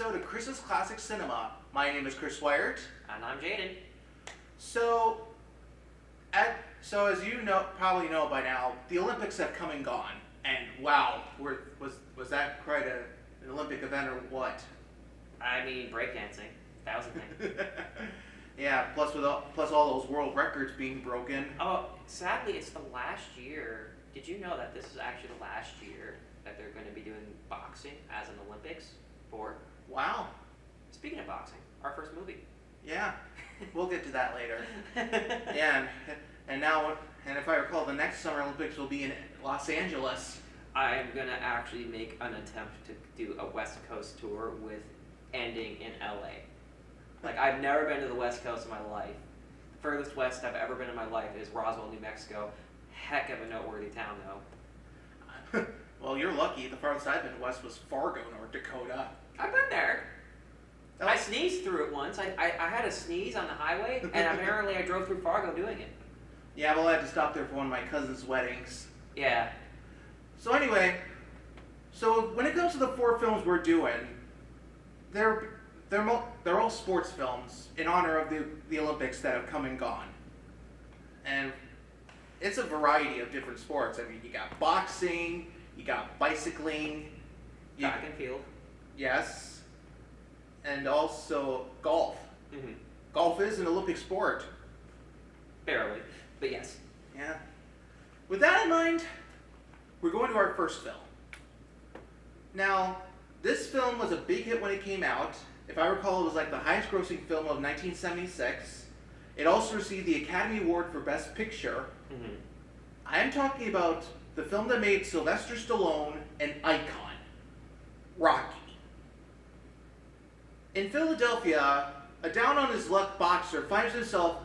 episode of Chris's Classic Cinema. My name is Chris Wyatt. And I'm Jayden. So, as you probably know by now, the Olympics have come and gone. And wow, was that quite an Olympic event or what? I mean, breakdancing. That was a thing. Yeah, plus all those world records being broken. Oh, sadly, it's the last year. Did you know that this is actually the last year that they're going to be doing boxing as an Olympics for? Wow. Speaking of boxing, our first movie. Yeah, we'll get to that later. Yeah, and if I recall, the next Summer Olympics will be in Los Angeles. I'm going to actually make an attempt to do a West Coast tour with ending in LA. Like, I've never been to the West Coast in my life. The furthest west I've ever been in my life is Roswell, New Mexico. Heck of a noteworthy town, though. Well, you're lucky. The farthest I've been west was Fargo, North Dakota. I've been there. I sneezed through it once. I had a sneeze on the highway, and apparently I drove through Fargo doing it. Yeah, well, I had to stop there for one of my cousin's weddings. Yeah. So anyway, when it comes to the 4 films we're doing, they're all sports films in honor of the Olympics that have come and gone. And it's a variety of different sports. I mean, you got boxing, you got bicycling, Track and field. Yes, and also golf. Mm-hmm. Golf is an Olympic sport. Barely, but yes. Yeah. With that in mind, we're going to our first film. Now, this film was a big hit when it came out. If I recall, it was like the highest grossing film of 1976. It also received the Academy Award for Best Picture. Mm-hmm. I am talking about the film that made Sylvester Stallone an icon, Rocky. In Philadelphia, a down-on-his-luck boxer finds himself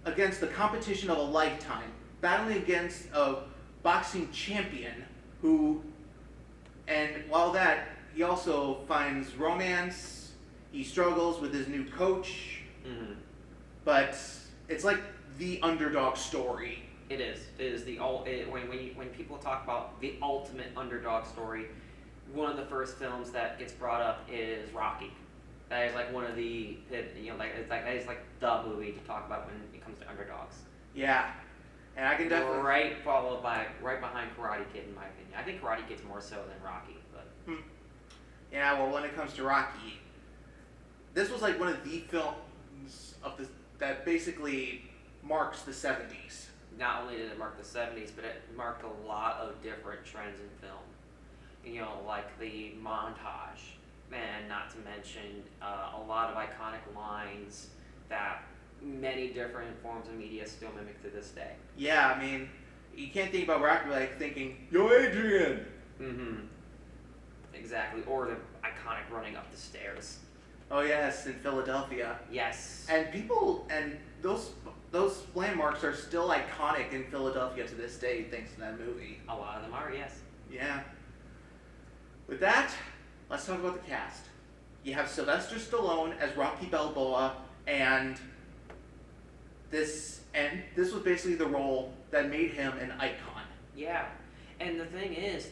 against the competition of a lifetime, battling against a boxing champion and while that, he also finds romance, he struggles with his new coach, but it's like the underdog story. It is. It is when people talk about the ultimate underdog story, one of the first films that gets brought up is Rocky. That is like one of the that is like the movie to talk about when it comes to underdogs. Yeah, and I can definitely right behind Karate Kid in my opinion. I think Karate Kid's more so than Rocky, but yeah. Well, when it comes to Rocky, this was like one of the films that basically marks the 70s. Not only did it mark the 70s, but it marked a lot of different trends in film. You know, like the montage, and not to mention a lot of iconic lines that many different forms of media still mimic to this day. Yeah, I mean, you can't think about Rocky like thinking, "Yo, Adrian!" Mm-hmm. Exactly, or the iconic running up the stairs. Oh yes, in Philadelphia. Yes. And those landmarks are still iconic in Philadelphia to this day, thanks to that movie. A lot of them are, yes. Yeah. With that, let's talk about the cast. You have Sylvester Stallone as Rocky Balboa, and this was basically the role that made him an icon. Yeah, and the thing is,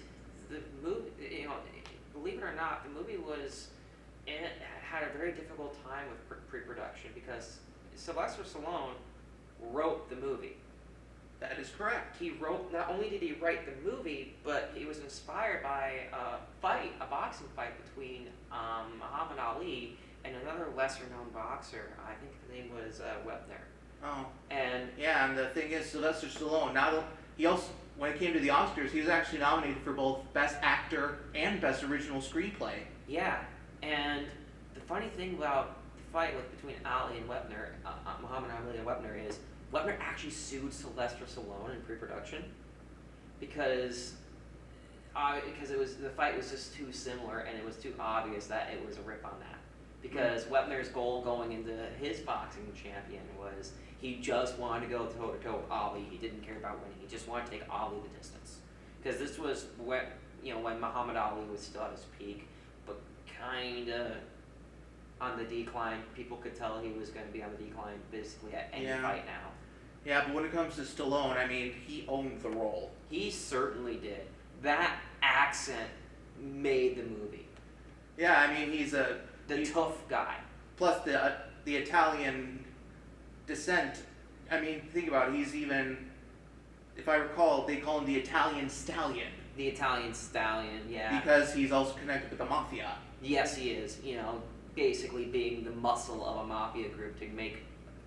the movie, believe it or not, the movie had a very difficult time with pre-production because Sylvester Stallone wrote the movie. That is correct. Not only did he write the movie, but he was inspired by a boxing fight between Muhammad Ali and another lesser-known boxer. I think the name was Webner. Oh. And the thing is, Sylvester Stallone, when it came to the Oscars, he was actually nominated for both Best Actor and Best Original Screenplay. Yeah, and the funny thing about the fight between Ali and Webner, Muhammad Ali and Webner, is Webner actually sued Sylvester Stallone in pre-production because the fight was just too similar and it was too obvious that it was a rip on that. Because Webner's goal going into his boxing champion was he just wanted to go toe-to-toe with Ali. He didn't care about winning. He just wanted to take Ali the distance. Because this was when Muhammad Ali was still at his peak, but kind of on the decline. People could tell he was going to be on the decline basically at any fight now. Yeah, but when it comes to Stallone, I mean, he owned the role. He certainly did. That accent made the movie. Yeah, I mean he's tough guy. plus the Italian descent. I mean, think about it. He's even, if I recall, they call him the Italian Stallion. The Italian Stallion, yeah. Because he's also connected with the mafia. Yes, he is. You know, basically being the muscle of a mafia group to make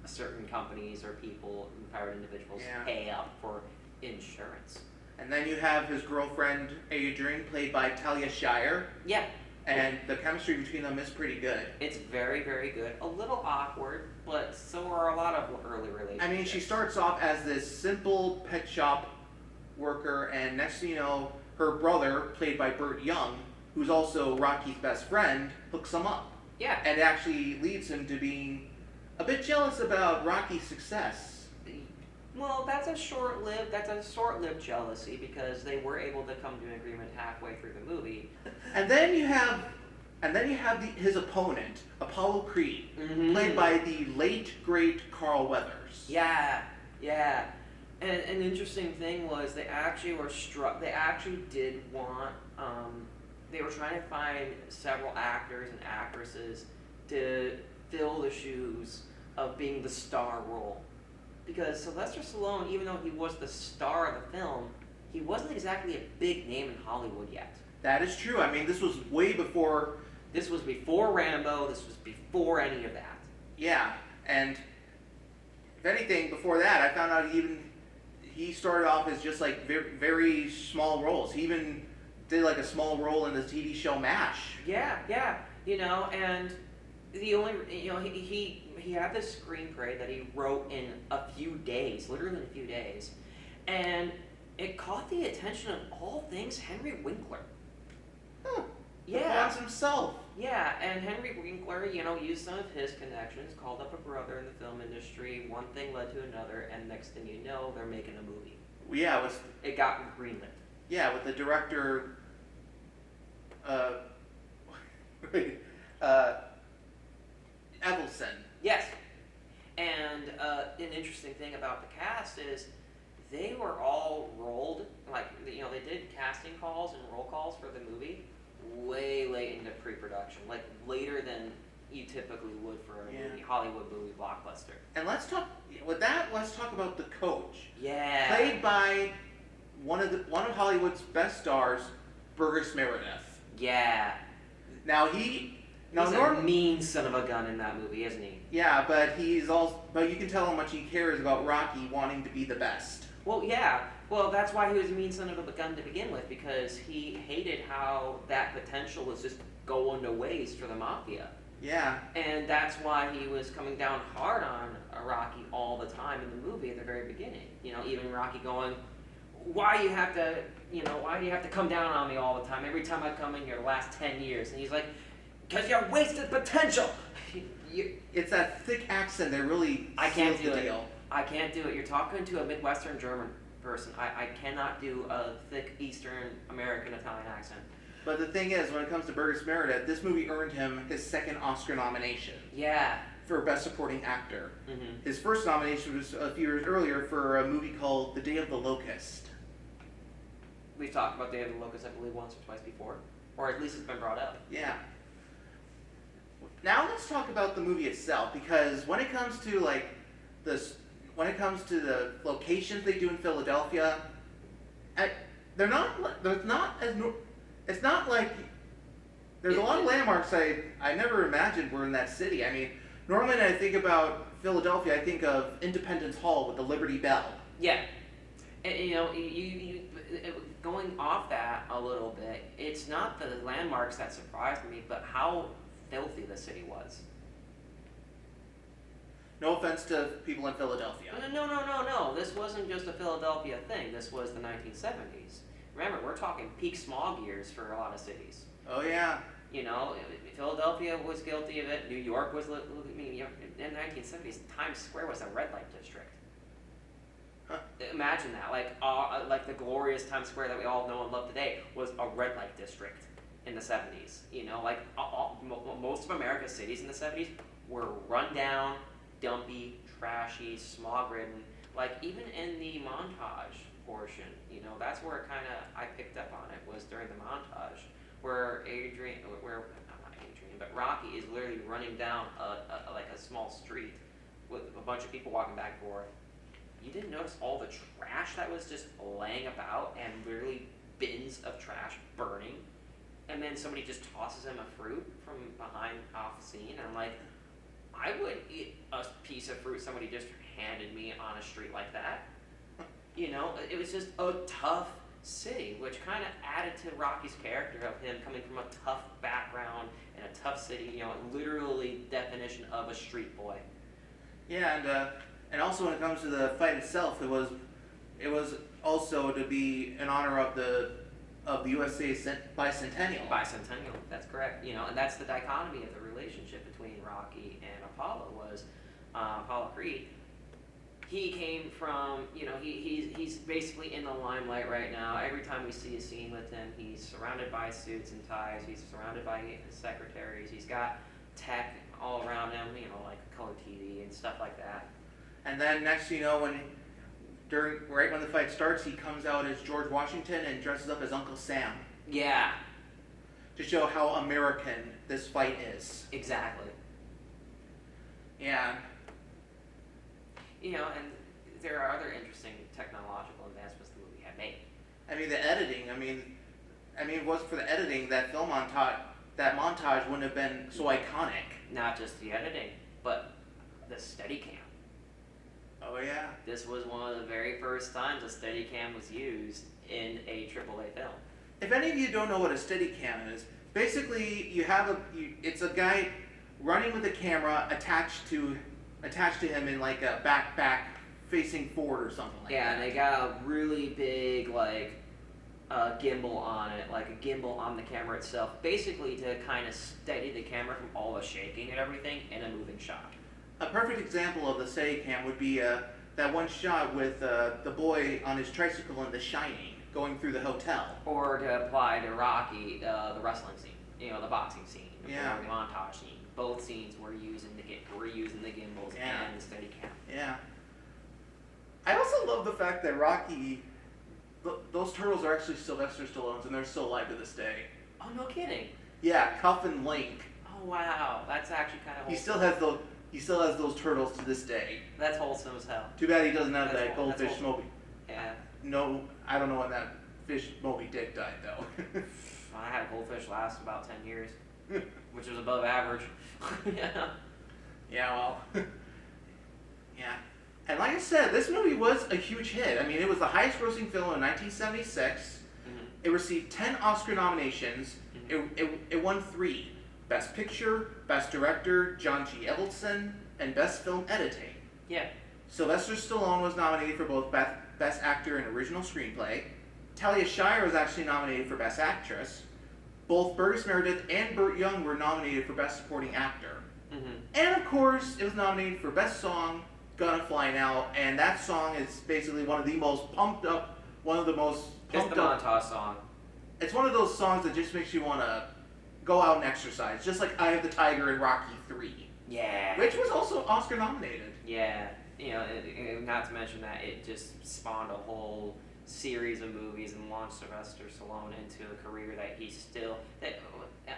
certain companies or people, private individuals, pay up for insurance. And then you have his girlfriend Adrian, played by Talia Shire. Yeah. And the chemistry between them is pretty good. It's very, very good. A little awkward, but so are a lot of early relationships. I mean, she starts off as this simple pet shop worker, and next thing you know, her brother, played by Burt Young, who's also Rocky's best friend, hooks him up. Yeah. And actually leads him to being a bit jealous about Rocky's success. Well, that's a short-lived jealousy because they were able to come to an agreement halfway through the movie. And then you have his opponent, Apollo Creed, played by the late great Carl Weathers. Yeah, yeah. And an interesting thing was they actually did want. They were trying to find several actors and actresses to fill the shoes of being the star role. Because Sylvester Stallone, even though he was the star of the film, he wasn't exactly a big name in Hollywood yet. That is true. I mean, this was way before... This was before Rambo, this was before any of that. Yeah, and if anything, before that, I found out he started off as just like very, very small roles. He even did like a small role in the TV show MASH. Yeah, yeah. You know, and the only, you know, he had this screenplay that he wrote in a few days, literally in a few days, and it caught the attention of all things Henry Winkler. Huh. Yeah. The himself. Yeah, and Henry Winkler, you know, used some of his connections, called up a brother in the film industry, one thing led to another, and next thing you know, they're making a movie. Yeah, it got greenlit. Yeah, with the director, Evelson. Yes. And an interesting thing about the cast is they were all rolled, like, you know, they did casting calls and roll calls for the movie way late into pre-production, like later than you typically would for a movie, Hollywood movie blockbuster. And let's talk about the coach. Yeah. Played by one of Hollywood's best stars, Burgess Meredith. Yeah. Now he's a mean son of a gun in that movie, isn't he? Yeah, but you can tell how much he cares about Rocky wanting to be the best. Well, yeah. Well, that's why he was a mean son of a gun to begin with, because he hated how that potential was just going to waste for the mafia. Yeah. And that's why he was coming down hard on Rocky all the time in the movie at the very beginning. You know, even Rocky going, why do you have to come down on me all the time? Every time I come in here the last 10 years. And he's like, because you wasted potential. It's that thick accent that really I can't seals do the it. deal. I can't do it. You're talking to a Midwestern German person. I cannot do a thick Eastern American Italian accent. But the thing is, when it comes to Burgess Meredith, this movie earned him his second Oscar nomination. Yeah. For Best Supporting Actor. Mm-hmm. His first nomination was a few years earlier for a movie called The Day of the Locust. We've talked about Day of the Locust, I believe, once or twice before. Or at least it's been brought up. Yeah. Now let's talk about the movie itself, because when it comes to the locations they do in Philadelphia, it's not like there's a lot of landmarks I never imagined were in that city. I mean, normally when I think about Philadelphia, I think of Independence Hall with the Liberty Bell. Yeah. And, you know, you going off that a little bit, it's not the landmarks that surprised me, but how filthy the city was. No offense to people in Philadelphia. No. This wasn't just a Philadelphia thing. This was the 1970s. Remember, we're talking peak smog years for a lot of cities. Oh, yeah. You know, Philadelphia was guilty of it. New York was, I mean, you know, in the 1970s, Times Square was a red light district. Huh. Imagine that. Like the glorious Times Square that we all know and love today was a red light district in the 70s. You know, like most of America's cities in the 70s were run down, dumpy, trashy, smog-ridden. Like even in the montage portion, you know, that's where I picked up on it, was during the montage where but Rocky is literally running down like a small street with a bunch of people walking back and forth. You didn't notice all the trash that was just laying about and literally bins of trash burning, and then somebody just tosses him a fruit from behind off the scene. And I'm like, I wouldn't eat a piece of fruit somebody just handed me on a street like that. You know, it was just a tough city, which kind of added to Rocky's character of him coming from a tough background in a tough city. You know, literally definition of a street boy. Yeah, and also when it comes to the fight itself, it was also to be in honor of the USA bicentennial. Bicentennial, that's correct. You know, and that's the dichotomy of the relationship between Rocky and Apollo was Apollo Creed. He came from, you know, he's basically in the limelight right now. Every time we see a scene with him, he's surrounded by suits and ties. He's surrounded by secretaries. He's got tech all around him, you know, like color TV and stuff like that. And then next, you know, right when the fight starts, he comes out as George Washington and dresses up as Uncle Sam. Yeah. To show how American this fight is. Exactly. Yeah. You know, and there are other interesting technological advancements the movie had made. I mean, the editing. I mean, if it wasn't for the editing, that montage wouldn't have been so iconic. Not just the editing, but the Steadicam. Oh yeah. This was one of the very first times a Steadicam was used in a AAA film. If any of you don't know what a Steadicam is, basically it's a guy running with a camera attached to him in like a backpack facing forward or something like that. Yeah, and they got a really big gimbal on it, like a gimbal on the camera itself, basically to kind of steady the camera from all the shaking and everything in a moving shot. A perfect example of the Steadicam would be that one shot with the boy on his tricycle in The Shining going through the hotel. Or to apply to Rocky, the wrestling scene, you know, the boxing scene, the montage scene. Both scenes were using the gimbals and the Steadicam. Yeah. I also love the fact that Rocky, those turtles are actually Sylvester Stallone's, and they're still alive to this day. Oh, no kidding. Yeah, Cuff and Link. Oh wow, that's actually kind of. He still has those turtles to this day. That's wholesome as hell. Too bad he doesn't have that goldfish Moby. Yeah. No, I don't know when that fish Moby Dick died though. I had a goldfish last about 10 years, which was above average. Yeah. Yeah, well. Yeah. And like I said, this movie was a huge hit. I mean, it was the highest grossing film in 1976. Mm-hmm. It received 10 Oscar nominations. Mm-hmm. It won 3. Best Picture, Best Director, John G. Avildsen, and Best Film Editing. Yeah. Sylvester Stallone was nominated for both Best Actor and Original Screenplay. Talia Shire was actually nominated for Best Actress. Both Burgess Meredith and Burt Young were nominated for Best Supporting Actor. Mm-hmm. And of course, it was nominated for Best Song, Gonna Fly Now, and that song is basically one of the most pumped up. It's the montage song. It's one of those songs that just makes you want to go out and exercise, just like Eye of the Tiger in Rocky 3. Yeah. Which was also Oscar nominated. Yeah. You know, not to mention that it just spawned a whole series of movies and launched Sylvester Stallone into a career that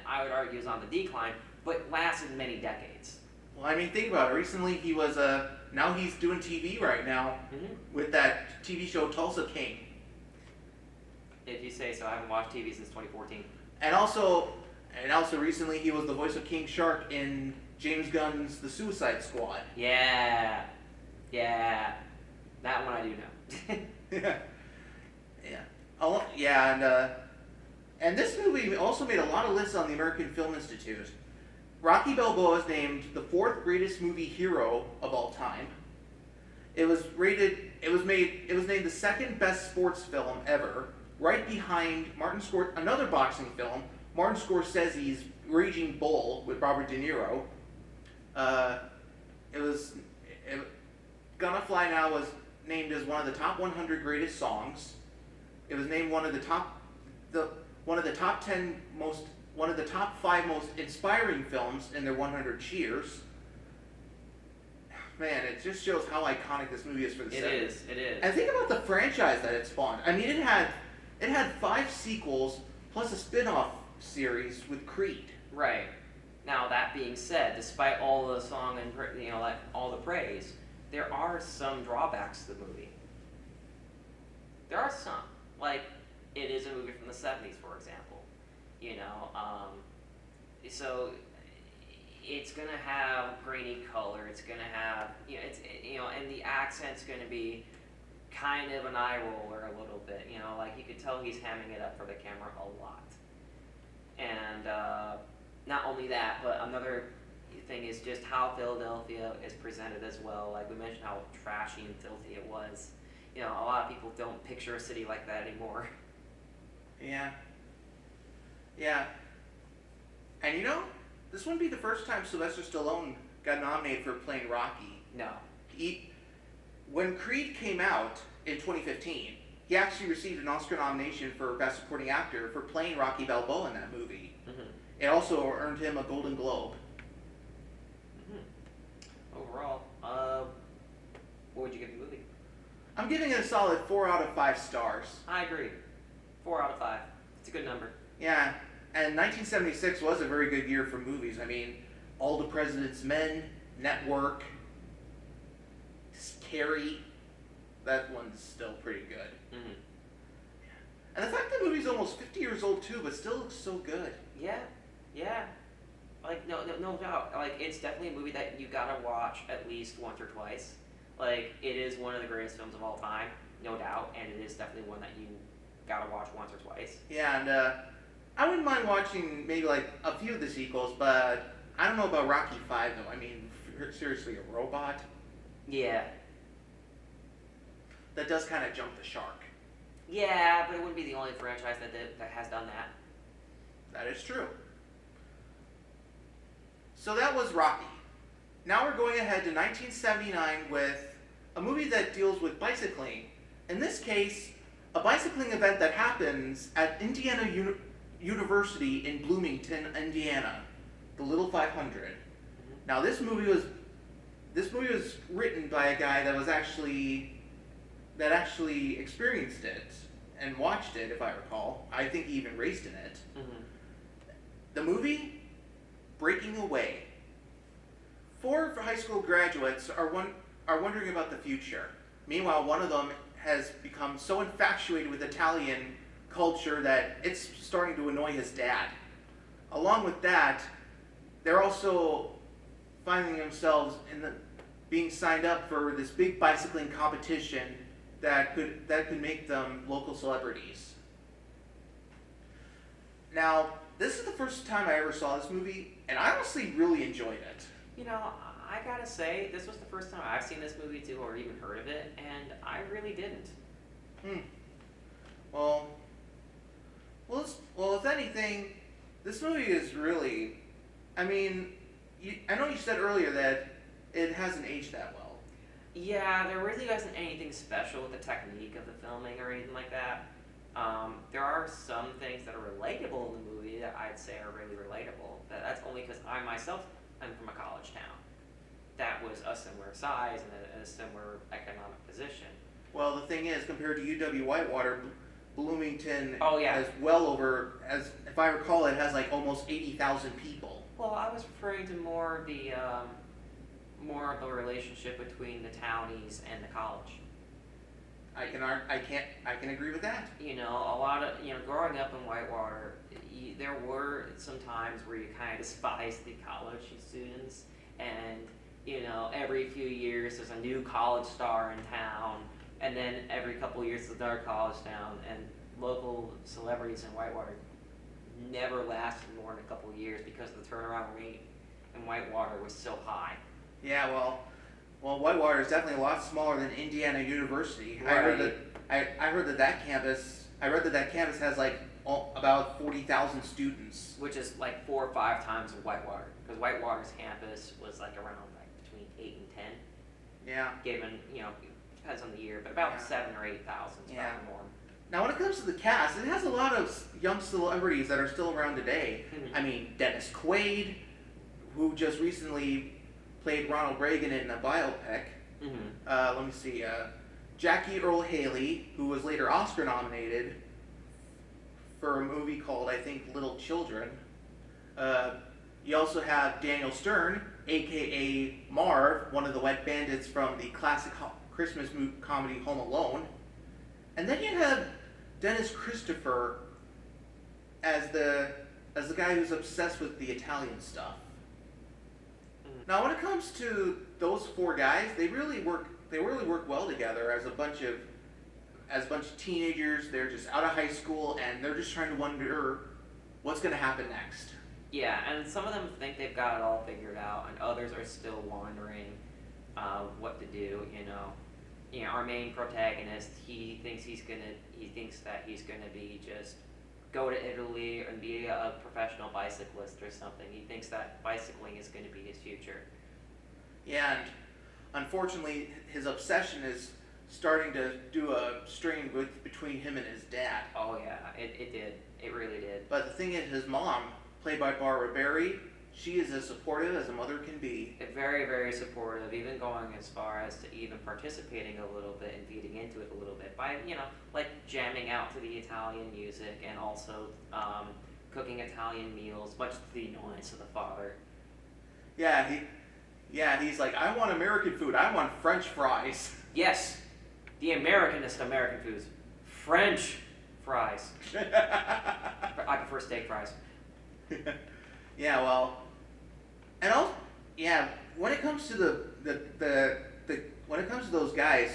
I would argue is on the decline, but lasted many decades. Well, I mean, think about it. Recently, he was now he's doing TV right now with that TV show Tulsa King. If you say so, I haven't watched TV since 2014. And also recently, he was the voice of King Shark in James Gunn's The Suicide Squad. Yeah, that one I do know. And this movie also made a lot of lists on the American Film Institute. Rocky Balboa is named the 4th greatest movie hero of all time. It was named the 2nd best sports film ever, right behind another boxing film, Martin Scorsese's Raging Bull with Robert De Niro. Gonna Fly Now was named as one of the top 100 greatest songs. It was named one of the top 5 most inspiring films in their 100 cheers. Man, it just shows how iconic this movie is for the 70s. It is. And think about the franchise that it spawned. I mean, it had 5 sequels plus a spin-off series with Creed. Right. Now that being said, despite all the song and like all the praise, there are some drawbacks to the movie. There are some, like it is a movie from the '70s, for example. So it's gonna have grainy color. It's gonna have and the accent's gonna be kind of an eye roller a little bit. Like you could tell he's hamming it up for the camera a lot. And not only that, but another thing is just how Philadelphia is presented as well. Like we mentioned, how trashy and filthy it was. A lot of people don't picture a city like that anymore. Yeah. Yeah. And this wouldn't be the first time Sylvester Stallone got nominated for playing Rocky. No. When Creed came out in 2015, he actually received an Oscar nomination for Best Supporting Actor for playing Rocky Balboa in that movie. Mm-hmm. It also earned him a Golden Globe. Mm-hmm. Overall, what would you give the movie? I'm giving it a solid 4 out of 5 stars. I agree. 4 out of 5. It's a good number. Yeah, and 1976 was a very good year for movies. I mean, All the President's Men, Network, Carrie. That one's still pretty good. Mm-hmm. And the fact that the movie's almost 50 years old too, but still looks so good. Yeah. Like no doubt. Like it's definitely a movie that you gotta watch at least once or twice. Like it is one of the greatest films of all time, no doubt, and it is definitely one that you gotta watch once or twice. Yeah, and I wouldn't mind watching maybe like a few of the sequels, but I don't know about Rocky 5 though. I mean, seriously, a robot? Yeah. That does kind of jump the shark. Yeah, but it wouldn't be the only franchise that has done that. That is true. So that was Rocky. Now we're going ahead to 1979 with a movie that deals with bicycling. In this case, a bicycling event that happens at Indiana University in Bloomington, Indiana, the Little 500. Mm-hmm. Now this movie was written by a guy that actually experienced it and watched it, if I recall. I think he even raced in it. Mm-hmm. The movie, Breaking Away. 4 high school graduates are wondering about the future. Meanwhile, one of them has become so infatuated with Italian culture that it's starting to annoy his dad. Along with that, they're also finding themselves being signed up for this big bicycling competition that could make them local celebrities. Now, this is the first time I ever saw this movie, and I honestly really enjoyed it. I gotta say, this was the first time I've seen this movie too, or even heard of it, and I really didn't. Well, if anything, this movie is really, I mean, I know you said earlier that it hasn't aged that well. Yeah, there really wasn't anything special with the technique of the filming or anything like that. There are some things that are relatable in the movie that I'd say are really relatable. That's only because I myself am from a college town that was a similar size and a similar economic position. Well, the thing is, compared to UW-Whitewater, Bloomington has well over, as if I recall, it has like almost 80,000 people. Well, I was referring to more of the relationship between the townies and the college. I can agree with that. A lot of growing up in Whitewater, there were some times where you kind of despised the college students, and every few years there's a new college star in town, and then every couple of years there's another college town, and local celebrities in Whitewater never lasted more than a couple of years because the turnaround rate in Whitewater was so high. Yeah, well, Whitewater is definitely a lot smaller than Indiana University. Right. I read that that campus has like about 40,000 students, which is like 4 or 5 times of Whitewater, because Whitewater's campus was like around between 8 and 10. Yeah. Given depends on the year, but about 7 or 8,000 is about the norm. Now, when it comes to the cast, it has a lot of young celebrities that are still around today. Mm-hmm. I mean, Dennis Quaid, who just recently played Ronald Reagan in a biopic. Mm-hmm. Let me see. Jackie Earle Haley, who was later Oscar nominated for a movie called, I think, Little Children. You also have Daniel Stern, aka Marv, one of the wet bandits from the classic Christmas comedy Home Alone. And then you have Dennis Christopher as the guy who's obsessed with the Italian stuff. Now, when it comes to those four guys, they really work well together as a bunch of teenagers. They're just out of high school and they're just trying to wonder what's going to happen next. Yeah, and some of them think they've got it all figured out, and others are still wondering what to do. Our main protagonist, he thinks that he's gonna be just go to Italy and be a professional bicyclist or something. He thinks that bicycling is going to be his future. Yeah, and unfortunately, his obsession is starting to do a strain between him and his dad. Oh yeah, it did. It really did. But the thing is, his mom, played by Barbara Barry, she is as supportive as a mother can be. Very, very supportive, even going as far as to even participating a little bit and feeding into it a little bit by, like jamming out to the Italian music and also cooking Italian meals, much to the annoyance of the father. He's like, I want American food. I want French fries. Yes, the Americanist American foods. French fries. I prefer steak fries. Yeah, well, and also, yeah, when it comes to when it comes to those guys,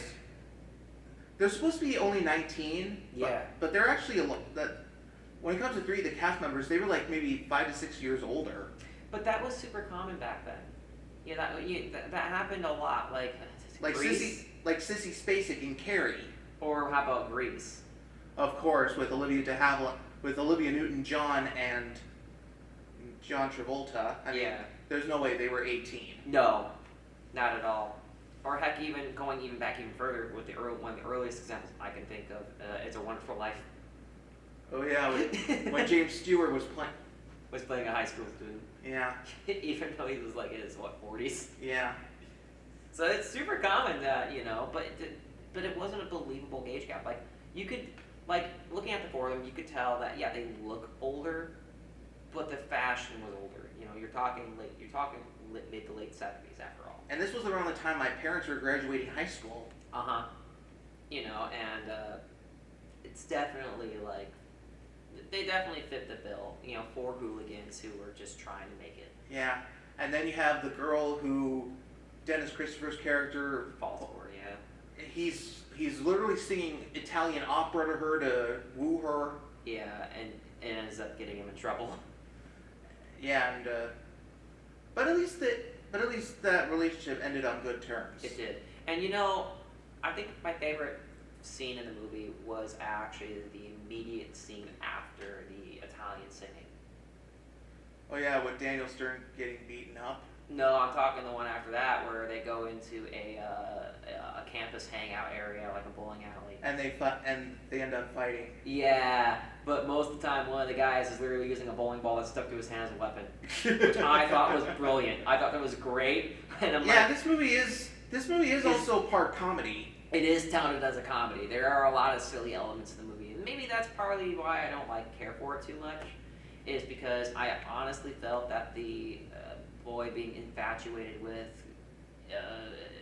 they're supposed to be only 19. Yeah. But they're actually when it comes to 3, the cast members, they were like maybe 5 to 6 years older. But that was super common back then. That happened a lot. Like Grease. Sissy Spacek and Carrie. Or how about Grease? Of course, with Olivia Newton-John and John Travolta. I mean, there's no way they were 18. No, not at all. Or heck, going back even further with one of the earliest examples I can think of, It's a Wonderful Life. Oh yeah, when James Stewart was playing a high school student. Yeah. Even though he was like in his 40s. Yeah. So it's super common that but it wasn't a believable age gap. Like you could looking at the four of them, you could tell that they look older, but the fashion was older. You're talking mid to late 70s after all. And this was around the time my parents were graduating high school. It's definitely they definitely fit the bill. Four hooligans who were just trying to make it. Yeah, and then you have the girl who Dennis Christopher's character falls for. Yeah. He's literally singing Italian opera to her to woo her. Yeah, and it ends up getting him in trouble. Yeah, and but at least that relationship ended on good terms. It did, and I think my favorite scene in the movie was actually the immediate scene after the Italian singing. Oh yeah, with Daniel Stern getting beaten up. No, I'm talking the one after that where they go into a campus hangout area, like a bowling alley. And they end up fighting. Yeah, but most of the time one of the guys is literally using a bowling ball that's stuck to his hand as a weapon, which I thought was brilliant. I thought that was great. And this movie is also part comedy. It is touted as a comedy. There are a lot of silly elements in the movie, and maybe that's partly why I don't care for it too much. Is because I honestly felt that the boy being infatuated with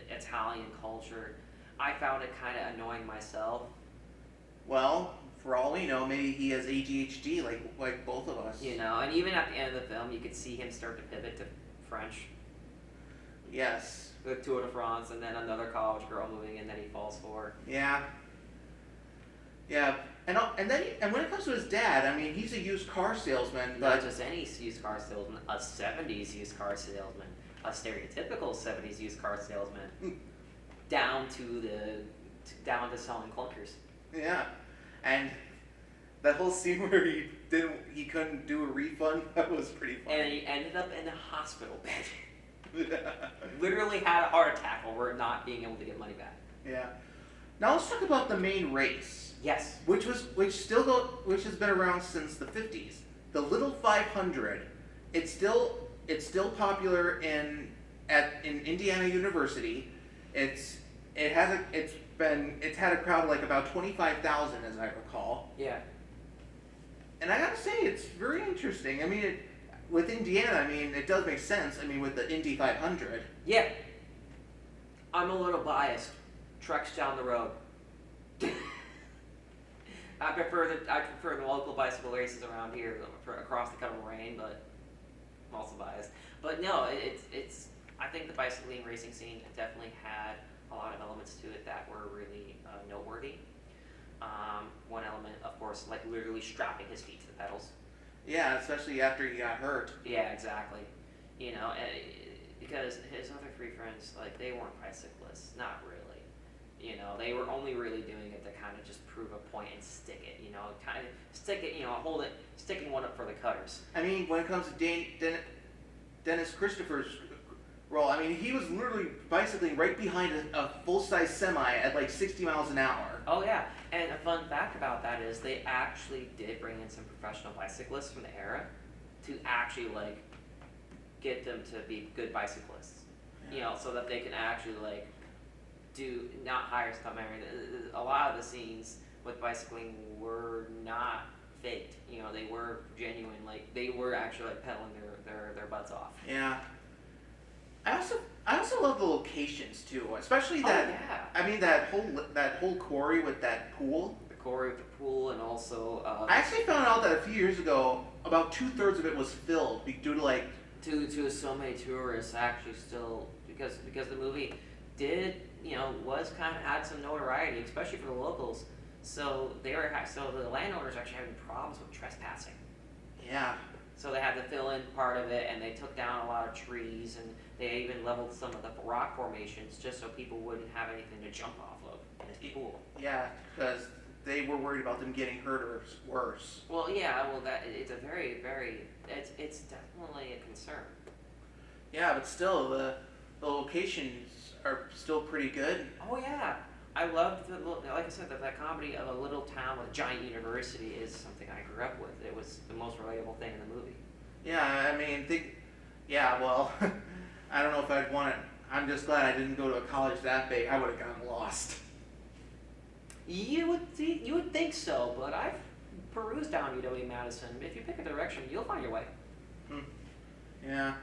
Italian culture, I found it kind of annoying myself. Well, for all we know, maybe he has ADHD like both of us. And even at the end of the film, you could see him start to pivot to French. Yes. The Tour de France, and then another college girl moving in that he falls for. Yeah. Yeah. And when it comes to his dad, I mean, he's a used car salesman. Not just any used car salesman, a 70s used car salesman, a stereotypical 70s used car salesman, down to selling clunkers. Yeah, and that whole scene where he couldn't do a refund, that was pretty funny. And he ended up in a hospital bed. Literally had a heart attack over not being able to get money back. Yeah. Now let's talk about the main race. Yes. Which has been around since the 50s. The Little 500. It's still popular in Indiana University. It's had a crowd of like about 25,000 as I recall. Yeah. And I gotta say, it's very interesting. I mean, with Indiana, I mean, it does make sense. I mean, with the Indy 500. Yeah, I'm a little biased. Truck's down the road. I prefer the local bicycle races around here across the Kettle Moraine, but I'm also biased. But no, it's I think the bicycling racing scene definitely had a lot of elements to it that were really noteworthy. One element, of course, like literally strapping his feet to the pedals. Yeah, especially after he got hurt. Yeah, exactly. You know, because his other three friends, like, they weren't bicyclists, not really. You know, they were only really doing it to kind of just prove a point and stick it. You know, kind of stick it. You know, hold it, sticking one up for the cutters. I mean, when it comes to Dennis Christopher's role, I mean, he was literally bicycling right behind a full-size semi at like 60 miles an hour. Oh yeah, and a fun fact about that is they actually did bring in some professional bicyclists from the era to actually like get them to be good bicyclists. Yeah. You know, so that they can actually like do not hire stuntmen. I mean, a lot of the scenes with bicycling were not faked. You know, they were genuine. Like they were actually like pedaling their butts off. Yeah. I also love the locations too, especially that. Oh, yeah. I mean that whole quarry with that pool. The quarry with the pool, and also I actually found out that a few years ago, about 2/3 of it was filled due to like. to so many tourists actually still because the movie did was kind of had some notoriety, especially for the locals. So the landowners actually having problems with trespassing. Yeah. So they had to fill in part of it, and they took down a lot of trees, and they even leveled some of the rock formations just so people wouldn't have anything to jump off of in this pool. Yeah, because they were worried about them getting hurt or worse. Well, yeah, it's a it's definitely a concern. Yeah, but still, the locations are still pretty good. Oh yeah, I loved like I said, that comedy of a little town with a giant university is something I grew up with. It was the most relatable thing in the movie. Yeah, I mean, well, I don't know if I'd want it. I'm just glad I didn't go to a college that big. I would have gotten lost. You would think so, but I've perused down UW-Madison. If you pick a direction, you'll find your way. Yeah.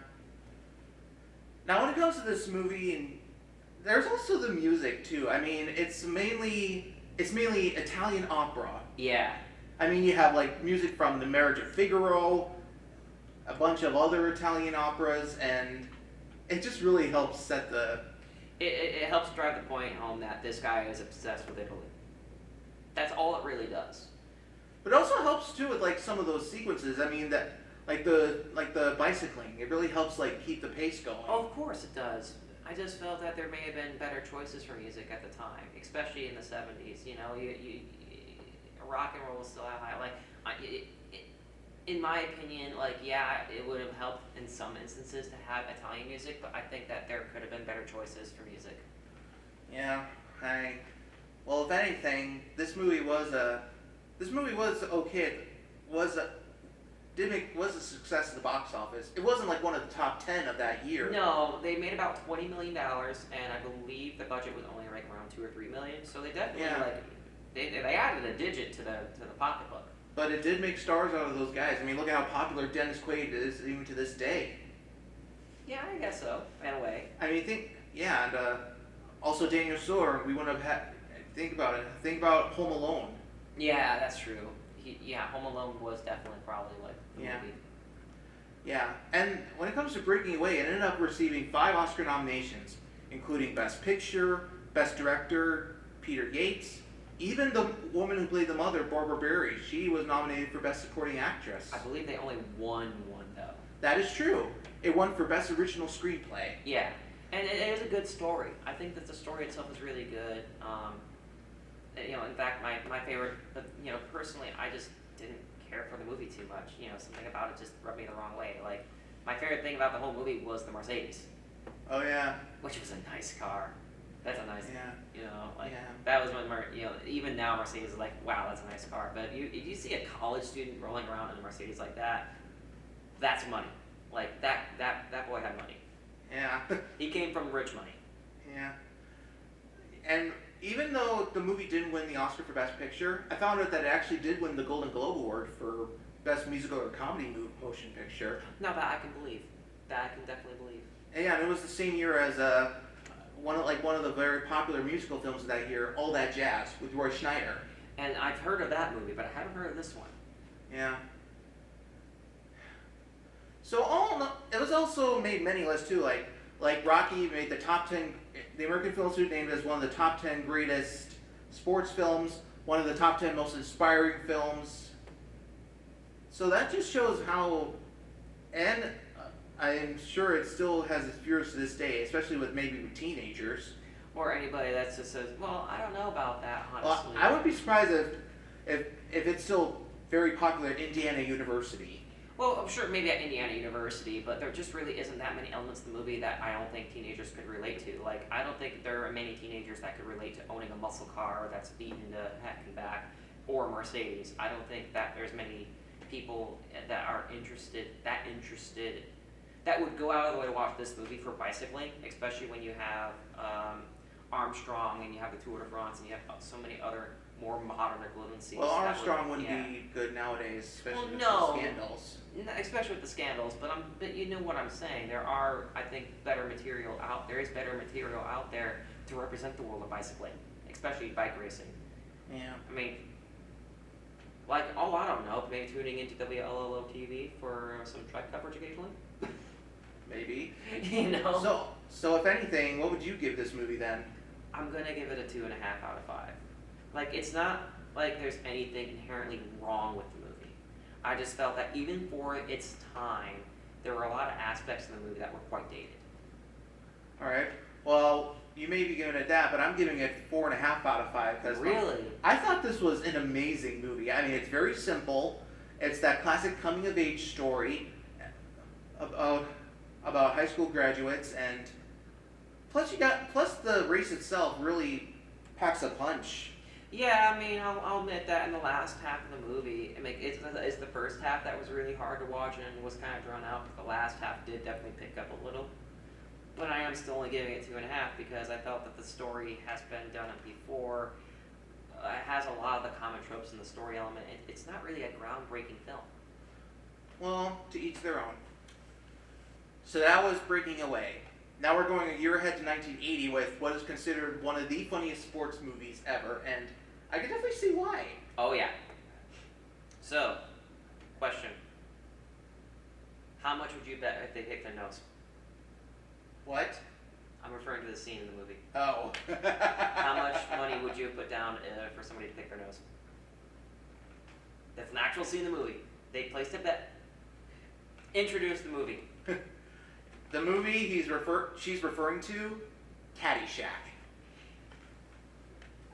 Now, when it comes to this movie, and there's also the music too. I mean, it's mainly Italian opera. Yeah. I mean, you have like music from The Marriage of Figaro, a bunch of other Italian operas, and it just really helps set the. It helps drive the point home that this guy is obsessed with Italy. That's all it really does. But it also helps too with like some of those sequences. I mean that like the bicycling. It really helps like keep the pace going. Oh, of course it does. I just felt that there may have been better choices for music at the time, especially in the 70s. You know, you rock and roll was still out high. Like, in my opinion, like, yeah, it would have helped in some instances to have Italian music, but I think that there could have been better choices for music. Yeah, well, if anything, this movie was okay. Was a success at the box office. It wasn't like one of the top 10 of that year. No, they made about $20 million, and I believe the budget was only like around $2 or $3 million. So they definitely they added a digit to the pocketbook. But it did make stars out of those guys. I mean, look at how popular Dennis Quaid is even to this day. Yeah, I guess so, in a way. I mean, and also Daniel Stewart. We wouldn't have had. Think about it. Think about Home Alone. Yeah, that's true. Home Alone was definitely probably like the movie. Yeah, and when it comes to Breaking Away, it ended up receiving 5 Oscar nominations, including Best Picture, Best Director, Peter Yates, even the woman who played the mother, Barbara Barry. She was nominated for Best Supporting Actress. I believe they only won one though. That is true. It won for Best Original Screenplay. Yeah, and it is a good story. I think that the story itself is really good. In fact, my favorite, personally, I just didn't care for the movie too much. Something about it just rubbed me the wrong way. Like, my favorite thing about the whole movie was the Mercedes. Oh, yeah. Which was a nice car. That's a nice, yeah. that was when, even now Mercedes is like, wow, that's a nice car. But if you see a college student rolling around in a Mercedes like that, that's money. Like, that boy had money. Yeah. He came from rich money. Yeah. And even though the movie didn't win the Oscar for Best Picture, I found out that it actually did win the Golden Globe Award for best musical or comedy motion picture. No, that I can believe. That I can definitely believe. And yeah, and it was the same year as one of the very popular musical films of that year, All That Jazz with Roy Schneider. And I've heard of that movie, but I haven't heard of this one. Yeah. So it was also made many lists too. Like Rocky made the top 10. The American Film Institute named it as one of the top 10 greatest sports films, one of the top 10 most inspiring films. So that just shows how, and I'm sure it still has its viewers to this day, especially with teenagers. Or anybody that just says, well, I don't know about that, Well, honestly. I would be surprised if it's still very popular at Indiana University. Well, I'm sure maybe at Indiana University, but there just really isn't that many elements of the movie that I don't think teenagers could relate to. Like, I don't think there are many teenagers that could relate to owning a muscle car that's beaten to heck and back, or a Mercedes. I don't think that there's many people that are interested, that would go out of the way to watch this movie for bicycling, especially when you have Armstrong and you have the Tour de France and you have so many other more modern equivalencies. Well, Armstrong wouldn't be good nowadays, especially with the scandals. Especially with the scandals, but you know what I'm saying. There are, I think, there is better material out there to represent the world of bicycling, especially bike racing. Yeah. I mean, like, I don't know, maybe tuning into WLLO TV for some track coverage occasionally. Maybe. You know? So if anything, what would you give this movie then? I'm gonna give it a 2.5 out of 5. Like, it's not like there's anything inherently wrong with the movie. I just felt that even for its time, there were a lot of aspects of the movie that were quite dated. Alright. Well, you may be giving it that, but I'm giving it 4.5 out of 5 because Really? I thought this was an amazing movie. I mean, it's very simple. It's that classic coming of age story about high school graduates, and plus the race itself really packs a punch. Yeah, I mean, I'll admit that in the last half of the movie, I mean, it's the first half that was really hard to watch and was kind of drawn out, but the last half did definitely pick up a little. But I am still only giving it 2.5 because I felt that the story has been done before. It has a lot of the common tropes in the story element. It's not really a groundbreaking film. Well, to each their own. So that was Breaking Away. Now we're going a year ahead to 1980 with what is considered one of the funniest sports movies ever, and I can definitely see why. Oh, yeah. So, question. How much would you bet if they picked their nose? What? I'm referring to the scene in the movie. Oh. How much money would you put down for somebody to pick their nose? That's an actual scene in the movie. They placed a bet. Introduce the movie. The movie she's referring to, Caddyshack.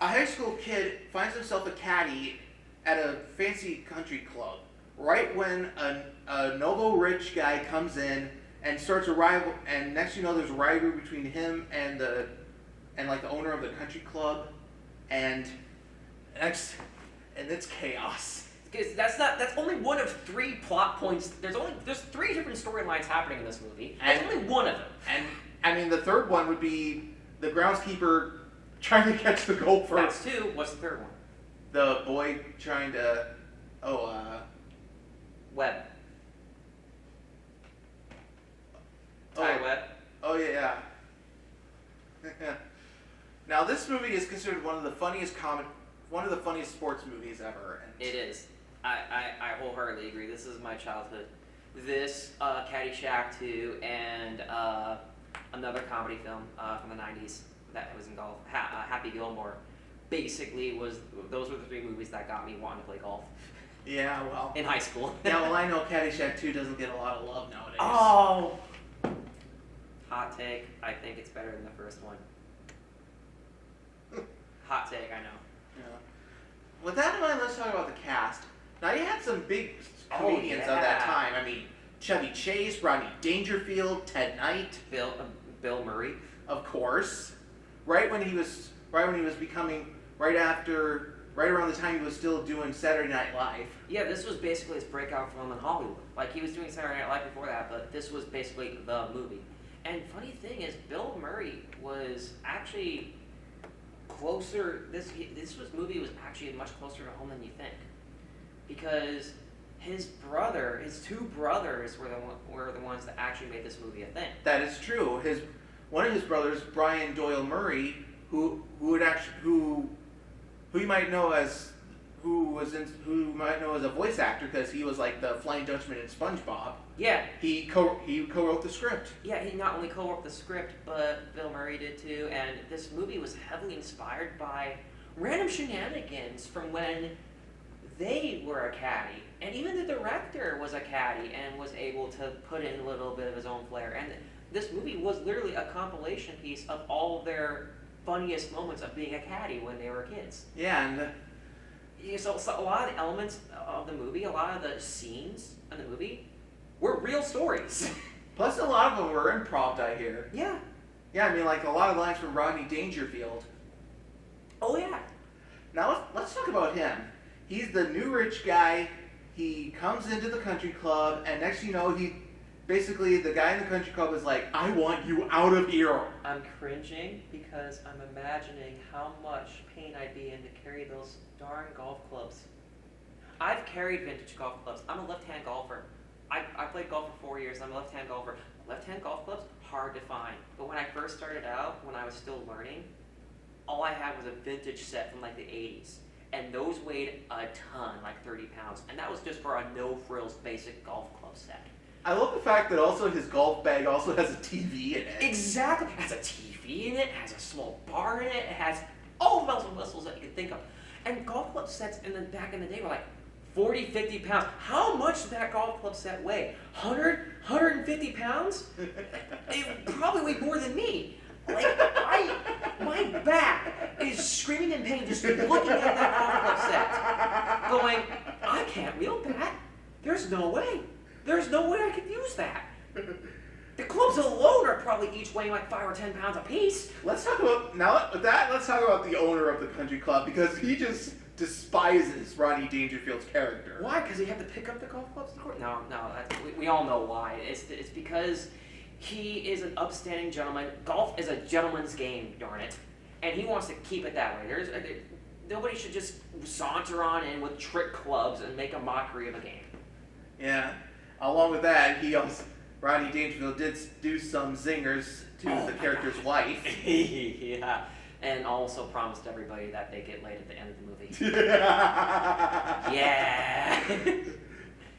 A high school kid finds himself a caddy at a fancy country club right when a noble rich guy comes in and starts a rival, and next you know there's a rivalry between him and the owner of the country club, and it's chaos. Because that's only one of 3 plot points. There's 3 different storylines happening in this movie. That's only one of them. And I mean the third one would be the groundskeeper trying to catch the goal for That's 2. What's the third one? the boy trying to Webb. Webb. Oh yeah. Now this movie is considered one of the funniest sports movies ever. And It is. I wholeheartedly agree. This is my childhood. This, Caddyshack 2, and another comedy film from the 90s that was in golf, Happy Gilmore, basically those were the 3 movies that got me wanting to play golf. Yeah, well. In high school. Yeah, well, I know Caddyshack 2 doesn't get a lot of love nowadays. Oh! Hot take, I think it's better than the first one. Hot take, I know. Yeah. With that in mind, let's talk about the cast. Now, you had some big comedians of that yeah. time. I mean, Chevy Chase, Rodney Dangerfield, Ted Knight. Bill Murray. Of course. Right around the time he was still doing Saturday Night Live. Yeah, this was basically his breakout film in Hollywood. Like, he was doing Saturday Night Live before that, but this was basically the movie. And funny thing is, Bill Murray was actually closer. This movie was actually much closer to home than you think, because his two brothers were the ones that actually made this movie a thing. That is true. One of his brothers, Brian Doyle Murray, who you might know as a voice actor because he was like the Flying Dutchman in SpongeBob. Yeah. He co-wrote the script. Yeah, he not only co-wrote the script, but Bill Murray did too. And this movie was heavily inspired by random shenanigans from when they were a caddy. And even the director was a caddy and was able to put in a little bit of his own flair. And this movie was literally a compilation piece of all of their funniest moments of being a caddy when they were kids. Yeah, and So a lot of the elements of the movie, a lot of the scenes in the movie, were real stories. plus a lot of them were improv, I hear. Yeah. Yeah, I mean, like a lot of lines from Rodney Dangerfield. Oh yeah. Now let's talk about him. He's the new rich guy. He comes into the country club, and next thing you know, basically the guy in the country club is like, "I want you out of here." I'm cringing because I'm imagining how much pain I'd be in to carry those darn golf clubs. I've carried vintage golf clubs. I'm a left-hand golfer. I played golf for 4 years. I'm a left-hand golfer. Left-hand golf clubs, hard to find. But when I first started out, when I was still learning, all I had was a vintage set from like the 80s. And those weighed a ton, like 30 pounds. And that was just for a no-frills basic golf club set. I love the fact that also his golf bag also has a TV in it. Exactly. It has a TV in it, has a small bar in it, it has all the bells and whistles that you can think of. And golf club sets back in the day were like 40, 50 pounds. How much did that golf club set weigh? 100, 150 pounds? It probably weighed more than me. Like, my back is screaming in pain just looking at that golf club set. Going, I can't wield that. There's no way. There's no way I could use that. The clubs alone are probably each weighing like 5 or 10 pounds apiece. Let's talk about the owner of the country club because he just despises Rodney Dangerfield's character. Why? Because he had to pick up the golf clubs? No. We all know why. It's because he is an upstanding gentleman. Golf is a gentleman's game, darn it, and he wants to keep it that way. Nobody should just saunter on in with trick clubs and make a mockery of a game. Yeah. Along with that, Rodney Dangerfield did do some zingers to the character's wife. Yeah, and also promised everybody that they get laid at the end of the movie. Yeah.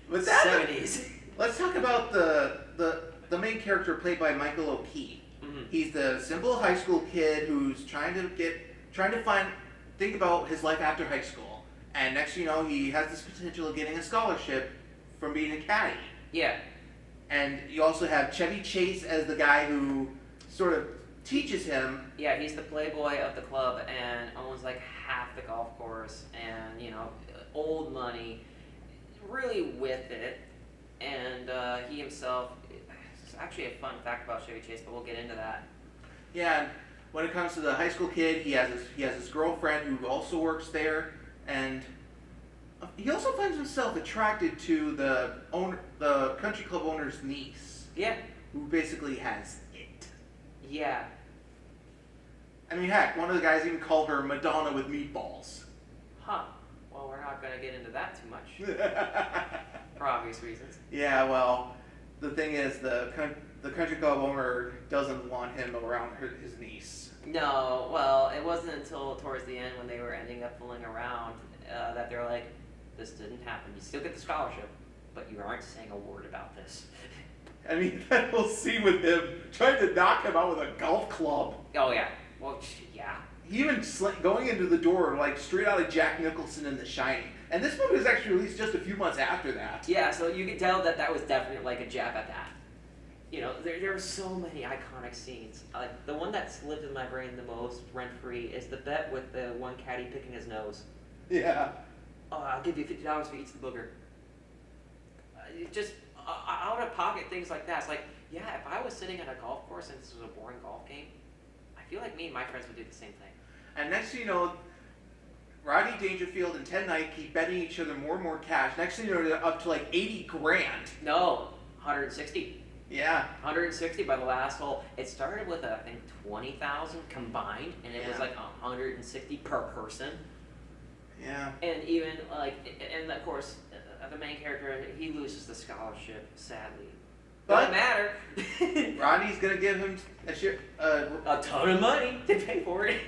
With that, 70s. let's talk about the main character played by Michael O'Kee. Mm-hmm. He's the simple high school kid who's trying to think about his life after high school. And next thing you know, he has this potential of getting a scholarship from being a caddy. Yeah. And you also have Chevy Chase as the guy who sort of teaches him. Yeah, he's the playboy of the club and owns like half the golf course and, old money, really with it. And he himself, it's actually a fun fact about Chevy Chase, but we'll get into that. Yeah, and when it comes to the high school kid, he has his girlfriend who also works there, and he also finds himself attracted to the country club owner's niece. Yeah. Who basically has it. Yeah. I mean, heck, one of the guys even called her Madonna with meatballs. Huh. Well, we're not going to get into that too much. For obvious reasons. Yeah, well, the thing is, the country club owner doesn't want him around his niece. No, well, it wasn't until towards the end when they were ending up fooling around that they're like, this didn't happen. You still get the scholarship, but you aren't saying a word about this. I mean, that whole scene with him trying to knock him out with a golf club. Oh, yeah. Well, yeah. He even going into the door like straight out of Jack Nicholson in The Shining. And this movie was actually released just a few months after that. Yeah, so you can tell that was definitely like a jab at that. There are so many iconic scenes. The one that's lived in my brain the most, rent-free, is the bet with the one caddy picking his nose. Yeah. I'll give you $50 for each the booger. Just out of pocket things like that. It's like, yeah, if I was sitting at a golf course and this was a boring golf game, I feel like me and my friends would do the same thing. And next thing you know, Rodney Dangerfield and Ted Knight keep betting each other more and more cash. Next thing you know, they're up to like 80 grand. No, 160. Yeah. 160 by the last hole. It started with, I think, 20,000 combined, and it was like 160 per person. Yeah. And even, and of course, the main character, he loses the scholarship, sadly. But Doesn't matter. Rodney's gonna give him A ton of money to pay for it.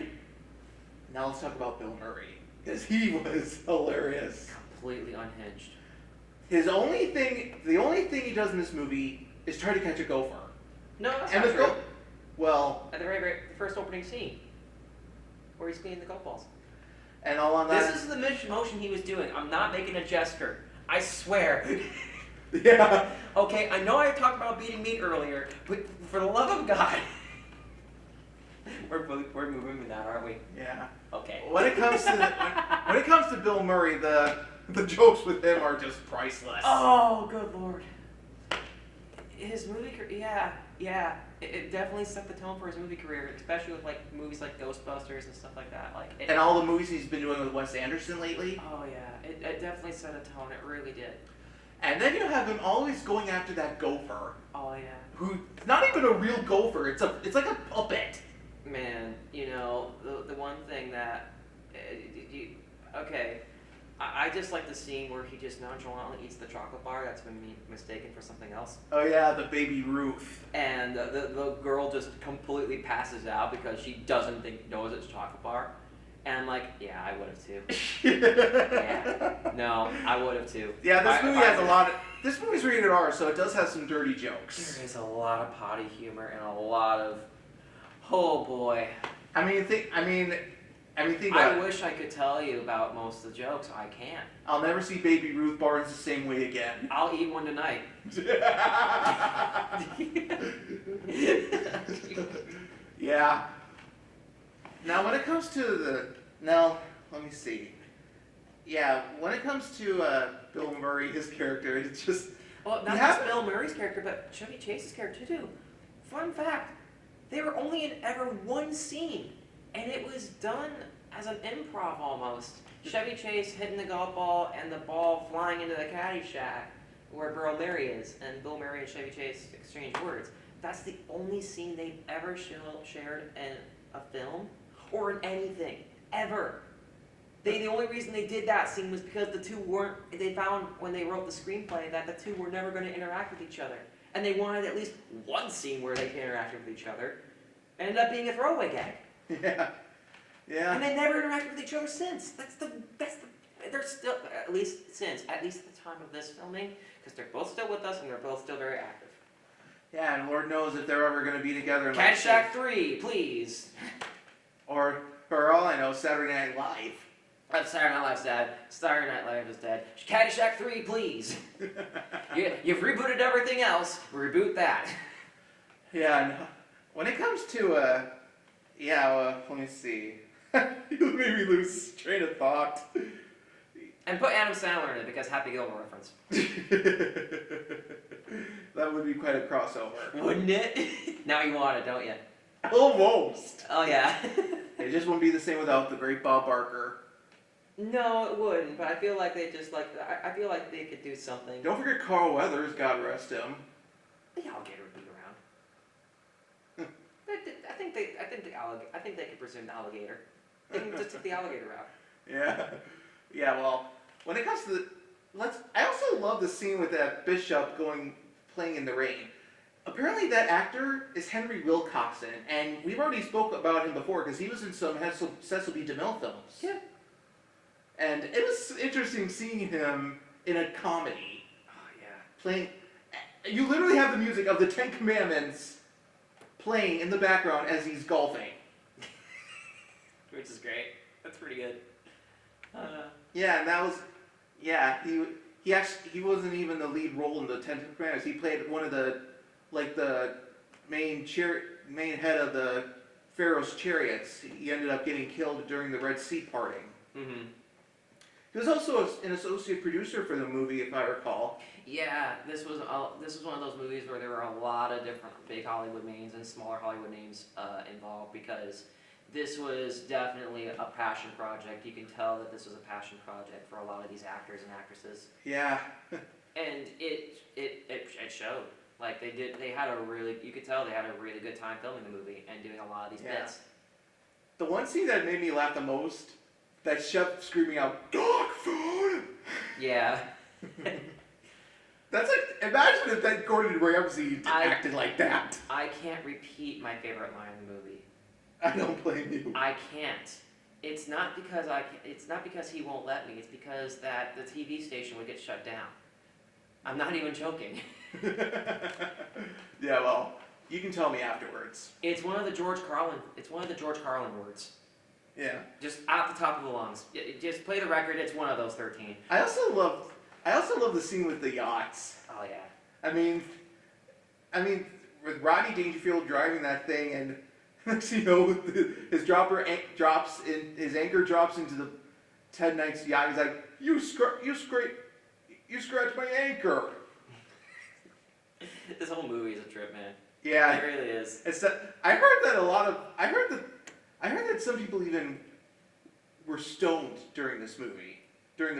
Now let's talk about Bill Murray, because he was hilarious. Completely unhinged. The only thing he does in this movie is try to catch a gopher. No, that's And not the true. Well, At the very first opening scene, where he's cleaning the golf balls. and all on that. This is the motion he was doing. I'm not making a gesture. I swear. Yeah. Okay, I know I talked about beating meat earlier, but for the love of God, we're moving with that, aren't we? Yeah. Okay. When it comes to Bill Murray, the jokes with him are just priceless. Oh, good lord. His movie career, yeah. It definitely set the tone for his movie career, especially with like movies like Ghostbusters and stuff like that. And all the movies he's been doing with Wes Anderson lately. Oh yeah, it definitely set a tone. It really did. And then you have him always going after that gopher, Oh yeah. who's not even a real gopher. It's like a puppet. Man, the one thing that, okay, I just like the scene where he just nonchalantly eats the chocolate bar that's been mistaken for something else. Oh yeah, the baby Ruth. And the girl just completely passes out because she doesn't knows it's chocolate bar. And I'm like, yeah, I would have too. Yeah. No, I would have too. Yeah, this movie has a lot of. This movie's rated R, so it does have some dirty jokes. There is a lot of potty humor and a lot of, oh boy. Think about I it. wish I could tell you about most of the jokes. I can't. I'll never see Baby Ruth Barnes the same way again. I'll eat one tonight. Yeah. Now, when it comes to let me see. Yeah, when it comes to Bill Murray, his character, it's just. Well, not just Bill Murray's character, but Chevy Chase's character too. Fun fact: they were only in ever one scene, and it was done as an improv almost. Chevy Chase hitting the golf ball and the ball flying into the caddy shack where Bill Murray is, and Bill Murray and Chevy Chase exchange words. That's the only scene they've ever shared in a film or in anything ever. The only reason they did that scene was because the two weren't. They found when they wrote the screenplay that the two were never going to interact with each other, and they wanted at least one scene where they interacted with each other. Ended up being a throwaway gag. Yeah. Yeah. And they never interacted with each other since. They're still at least at the time of this filming, because they're both still with us and they're both still very active. Yeah, and Lord knows if they're ever going to be together. Caddyshack 3, please. Or for all I know, Saturday Night Live. That's Saturday Night Live's dead. Saturday Night Live is dead. Caddyshack 3, please. You've rebooted everything else. Reboot that. Yeah, and when it comes to, let me see. You made me lose train of thought. And put Adam Sandler in it because Happy Gilmore reference. That would be quite a crossover. Wouldn't it? Now you want it, don't you? Almost. Oh, yeah. It just wouldn't be the same without the great Bob Barker. No, it wouldn't, but I feel like they I feel like they could do something. Don't forget Carl Weathers, God rest him. The alligator would be around. I think they could presume the alligator. They can just take the alligator out. Yeah. Yeah, well, when it comes to I also love the scene with that Bishop playing in the rain. Apparently that actor is Henry Wilcoxon, and we've already spoke about him before because he was in some Cecil B. DeMille films. Yeah. And it was interesting seeing him in a comedy. Oh, yeah. Playing. You literally have the music of the Ten Commandments playing in the background as he's golfing. Which is great. That's pretty good. Yeah, and that was. Yeah, he wasn't even the lead role in the Ten Commandments. He played one of the main head of the Pharaoh's chariots. He ended up getting killed during the Red Sea parting. Mm-hmm. He was also an associate producer for the movie, if I recall. Yeah, this was one of those movies where there were a lot of different big Hollywood names and smaller Hollywood names involved because this was definitely a passion project. You can tell that this was a passion project for a lot of these actors and actresses. Yeah. And it showed. Like you could tell they had a really good time filming the movie and doing a lot of these bits. The one scene that made me laugh the most, that chef screaming out, "Dog food!" Yeah. That's like, imagine if that Gordon Ramsay acted like that. I can't repeat my favorite line in the movie. I don't blame you. I can't. It's not because he won't let me. It's because that the TV station would get shut down. I'm not even joking. Yeah, well, you can tell me afterwards. It's one of the George Carlin words. Yeah. Just out the top of the lungs. Just play the record. It's one of those 13. I also love the scene with the yachts. Oh yeah. I mean, with Rodney Dangerfield driving that thing, and next you know, his anchor drops into the Ted Knight's yacht. He's like, you scratched my anchor. This whole movie is a trip, man. Yeah, it really is. I heard that some people even were stoned during the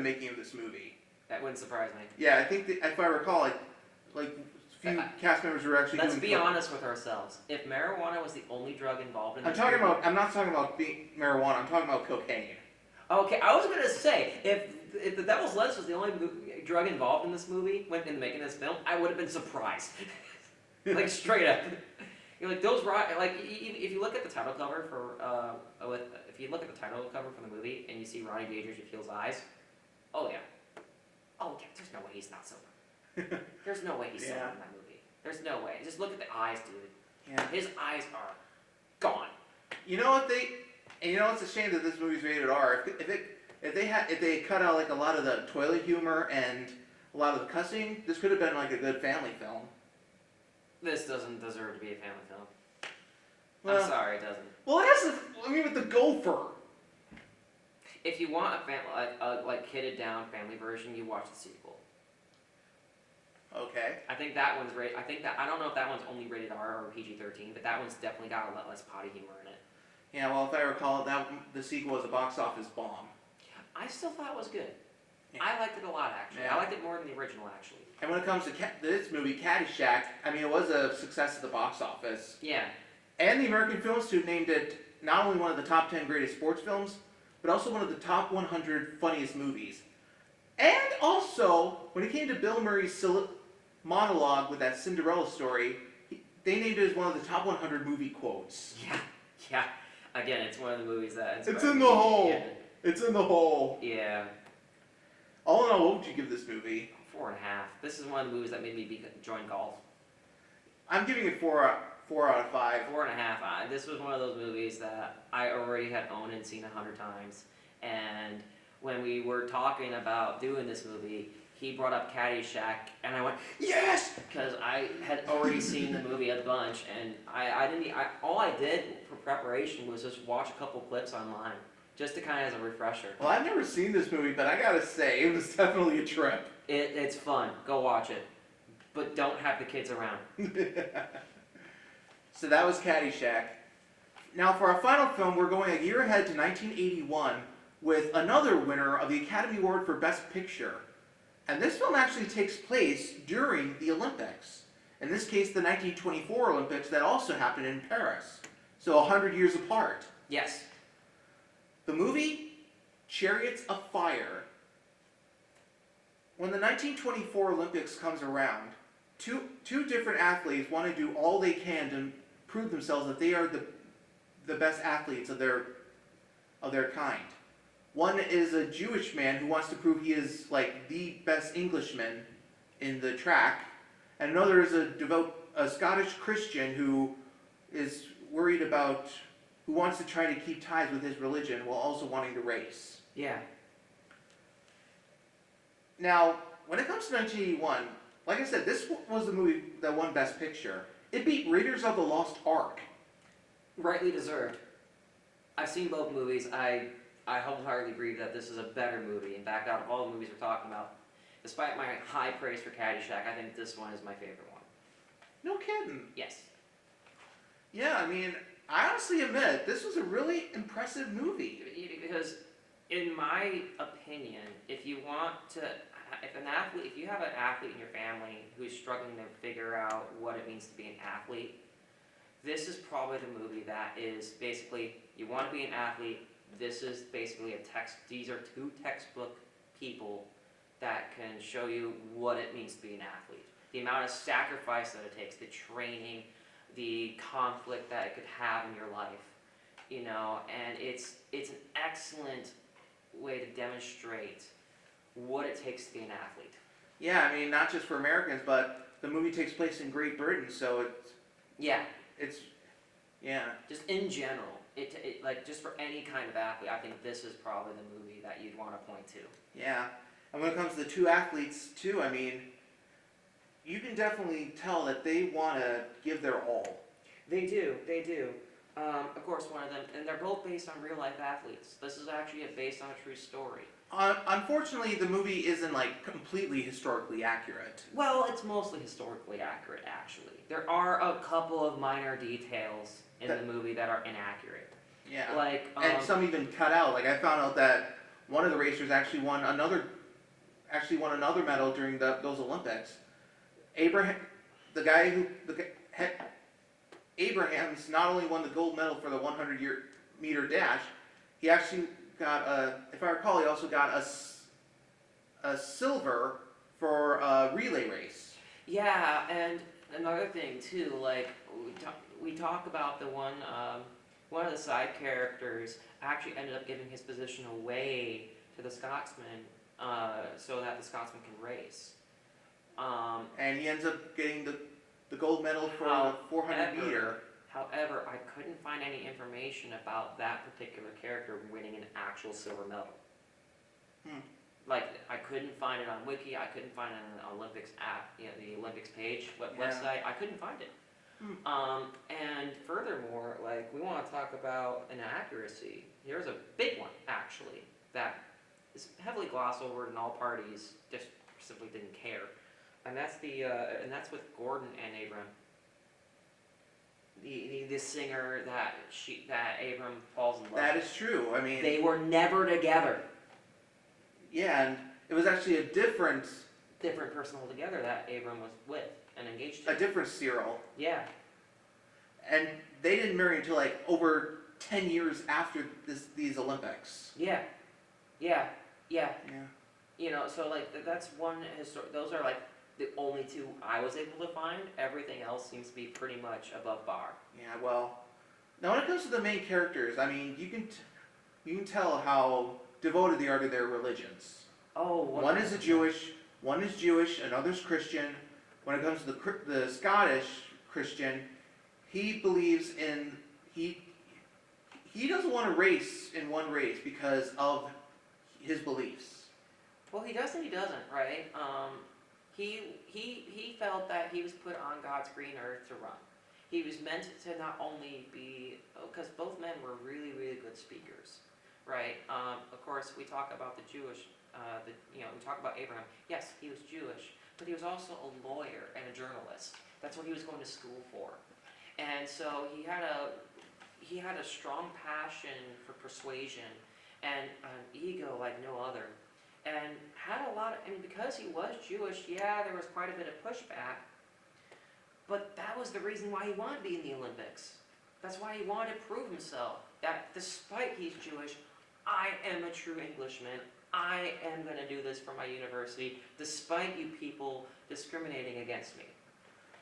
making of this movie. That wouldn't surprise me. Yeah, I think that, if I recall, like few cast members were actually. Let's be honest with ourselves. If marijuana was the only drug involved in this I'm not talking about marijuana. I'm talking about cocaine. Okay, I was gonna say if the Devil's Lettuce was the only drug involved in this movie, in making this film, I would have been surprised. Like straight up. You're like those if you look at the title cover for if you look at the title cover for the movie and you see Rodney Dangerfield's eyes, oh yeah, there's no way he's not sober. There's no way he's sober in that movie. There's no way. Just look at the eyes, dude. Yeah. His eyes are gone. You know what it's a shame that this movie's rated R. If they cut out like a lot of the toilet humor and a lot of the cussing, this could have been like a good family film. This doesn't deserve to be a family film. Well, I'm sorry, it doesn't. Well, it has with the gopher. If you want a kidded down family version, you watch the sequel. Okay. I think that one's rated. I don't know if that one's only rated R or PG-13, but that one's definitely got a lot less potty humor in it. Yeah, well, if I recall, the sequel was a box office bomb. I still thought it was good. Yeah. I liked it a lot, actually. Yeah. I liked it more than the original, actually. And when it comes to this movie, Caddyshack, I mean, it was a success at the box office. Yeah. And the American Film Institute named it not only one of the top 10 greatest sports films, but also one of the top 100 funniest movies. And also, when it came to Bill Murray's monologue with that Cinderella story, they named it as one of the top 100 movie quotes. Yeah. Again, it's one of the movies that... It's in the hole. Yeah. It's in the hole. Yeah. All in all, what would you give this movie? 4.5. This is one of the movies that made me join golf. I'm giving it 4 out of 5. 4.5. This was one of those movies that I already had owned and seen 100 times. And when we were talking about doing this movie, he brought up Caddyshack, and I went, yes! Because I had already seen the movie a bunch, and all I did for preparation was just watch a couple clips online, just to kind of as a refresher. Well, I've never seen this movie, but I gotta say, it was definitely a trip. It's fun. Go watch it. But don't have the kids around. So that was Caddyshack. Now for our final film, we're going a year ahead to 1981 with another winner of the Academy Award for Best Picture. And this film actually takes place during the Olympics. In this case, the 1924 Olympics that also happened in Paris. So 100 years apart. Yes. The movie Chariots of Fire. When the 1924 Olympics comes around, two different athletes want to do all they can to prove themselves that they are the best athletes of their kind. One is a Jewish man who wants to prove he is like the best Englishman in the track, and another is a Scottish Christian who is worried about, who wants to try to keep ties with his religion while also wanting to race. Yeah. Now, when it comes to 1981, like I said, this was the movie that won Best Picture. It beat Raiders of the Lost Ark. Rightly deserved. I've seen both movies. I wholeheartedly agree that this is a better movie. In fact, out of all the movies we're talking about, despite my high praise for Caddyshack, I think this one is my favorite one. No kidding. Yes. Yeah, I mean, I honestly admit, this was a really impressive movie. Because, in my opinion, if you have an athlete in your family who's struggling to figure out what it means to be an athlete, this is probably the movie that is basically, you want to be an athlete, this is basically these are two textbook people that can show you what it means to be an athlete. The amount of sacrifice that it takes, the training, the conflict that it could have in your life, and it's an excellent way to demonstrate what it takes to be an athlete. Yeah, I mean, not just for Americans, but the movie takes place in Great Britain, so Yeah, yeah. just in general, it like just for any kind of athlete, I think this is probably the movie that you'd want to point to. Yeah, and when it comes to the two athletes too, I mean, you can definitely tell that they want to give their all. They do. Of course, one of them, and they're both based on real life athletes. This is actually based on a true story. Unfortunately, the movie isn't like completely historically accurate. Well, it's mostly historically accurate, actually. There are a couple of minor details in the movie that are inaccurate. Yeah. Like, and some even cut out. Like I found out that one of the racers actually won another medal during those Olympics. Abraham's not only won the gold medal for the 100-meter dash, he actually got if I recall, he also got a silver for a relay race. Yeah, and another thing too, like we talk about the one of the side characters actually ended up giving his position away to the Scotsman, so that the Scotsman can race. And he ends up getting the gold medal for the 400 meter. However, I couldn't find any information about that particular character winning an actual silver medal. Like, I couldn't find it on Wiki, I couldn't find it on the Olympics app, the Olympics page, website, I couldn't find it. And furthermore, like, we want to talk about inaccuracy. Here's a big one, actually, that is heavily glossed over and all parties just simply didn't care. And that's with Gordon and Abram. The singer that Abram falls in love with. That is true. I mean, they were never together. Yeah, and it was actually a different person altogether that Abram was with and engaged to. A different Cyril. Yeah. And they didn't marry until like over 10 years after these Olympics. Yeah. So like that's one those are like the only two I was able to find. Everything else seems to be pretty much above bar. Yeah, well, now when it comes to the main characters, I mean, you can tell how devoted they are to their religions. Oh, one is Jewish, another's Christian. When it comes to the Scottish Christian, he believes in he doesn't want to race in one race because of his beliefs. Well, he does and he doesn't, right? He felt that he was put on God's green earth to run. He was meant to not only be, because both men were really, really good speakers, right? Of course, we talk about the Jewish, we talk about Abraham. Yes, he was Jewish, but he was also a lawyer and a journalist. That's what he was going to school for. And so he had a strong passion for persuasion and an ego like no other. And had a lot of, because he was Jewish, yeah, there was quite a bit of pushback, but that was the reason why he wanted to be in the Olympics. That's why he wanted to prove himself, that despite he's Jewish, I am a true Englishman, I am going to do this for my university, despite you people discriminating against me.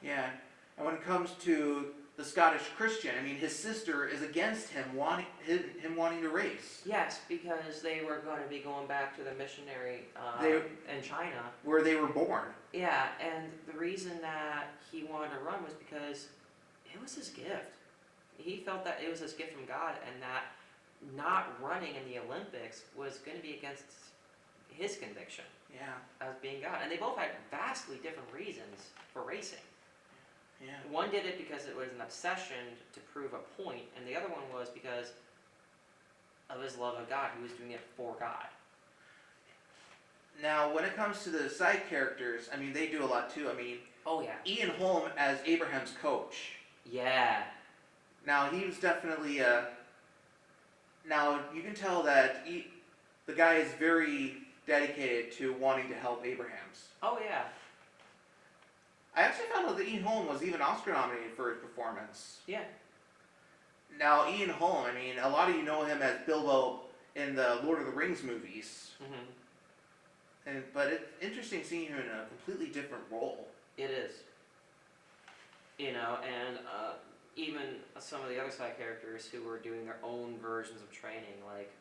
Yeah, and when it comes to the Scottish Christian, I mean, his sister is against him wanting to race. Yes, because they were going to be going back to the missionary in China, where they were born. Yeah, and the reason that he wanted to run was because it was his gift. He felt that it was his gift from God, and that not running in the Olympics was going to be against his conviction. Yeah. As being God, and they both had vastly different reasons for racing. Yeah. One did it because it was an obsession to prove a point, and the other one was because of his love of God. He was doing it for God. Now, when it comes to the side characters, I mean, they do a lot too. I mean, oh yeah, Ian Holm as Abraham's coach. Yeah. Now, he was definitely now, you can tell that the guy is very dedicated to wanting to help Abraham's. Oh yeah. I actually found out that Ian Holm was even Oscar nominated for his performance. Yeah. Now, Ian Holm, I mean, a lot of you know him as Bilbo in the Lord of the Rings movies. Mm-hmm. But it's interesting seeing him in a completely different role. It is. And even some of the other side characters who were doing their own versions of training, like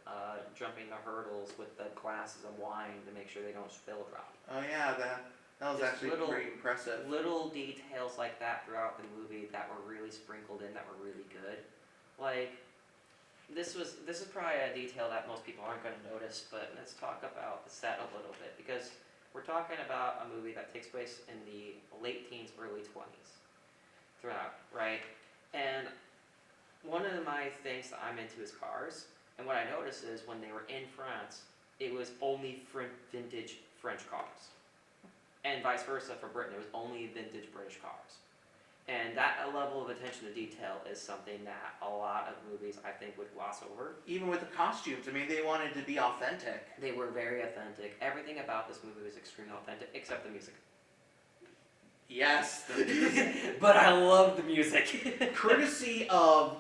jumping the hurdles with the glasses of wine to make sure they don't spill drop. Oh yeah, that was Just actually pretty impressive. Little details like that throughout the movie that were really sprinkled in that were really good. Like, this is probably a detail that most people aren't going to notice, but let's talk about the set a little bit, because we're talking about a movie that takes place in the late teens, early 20s throughout, right? And one of my things that I'm into is cars, and what I noticed is when they were in France, it was only vintage French cars. And vice versa for Britain, it was only vintage British cars. And that level of attention to detail is something that a lot of movies, I think, would gloss over. Even with the costumes, I mean, they wanted to be authentic. They were very authentic. Everything about this movie was extremely authentic, except the music. Yes, the music. But I love the music. courtesy of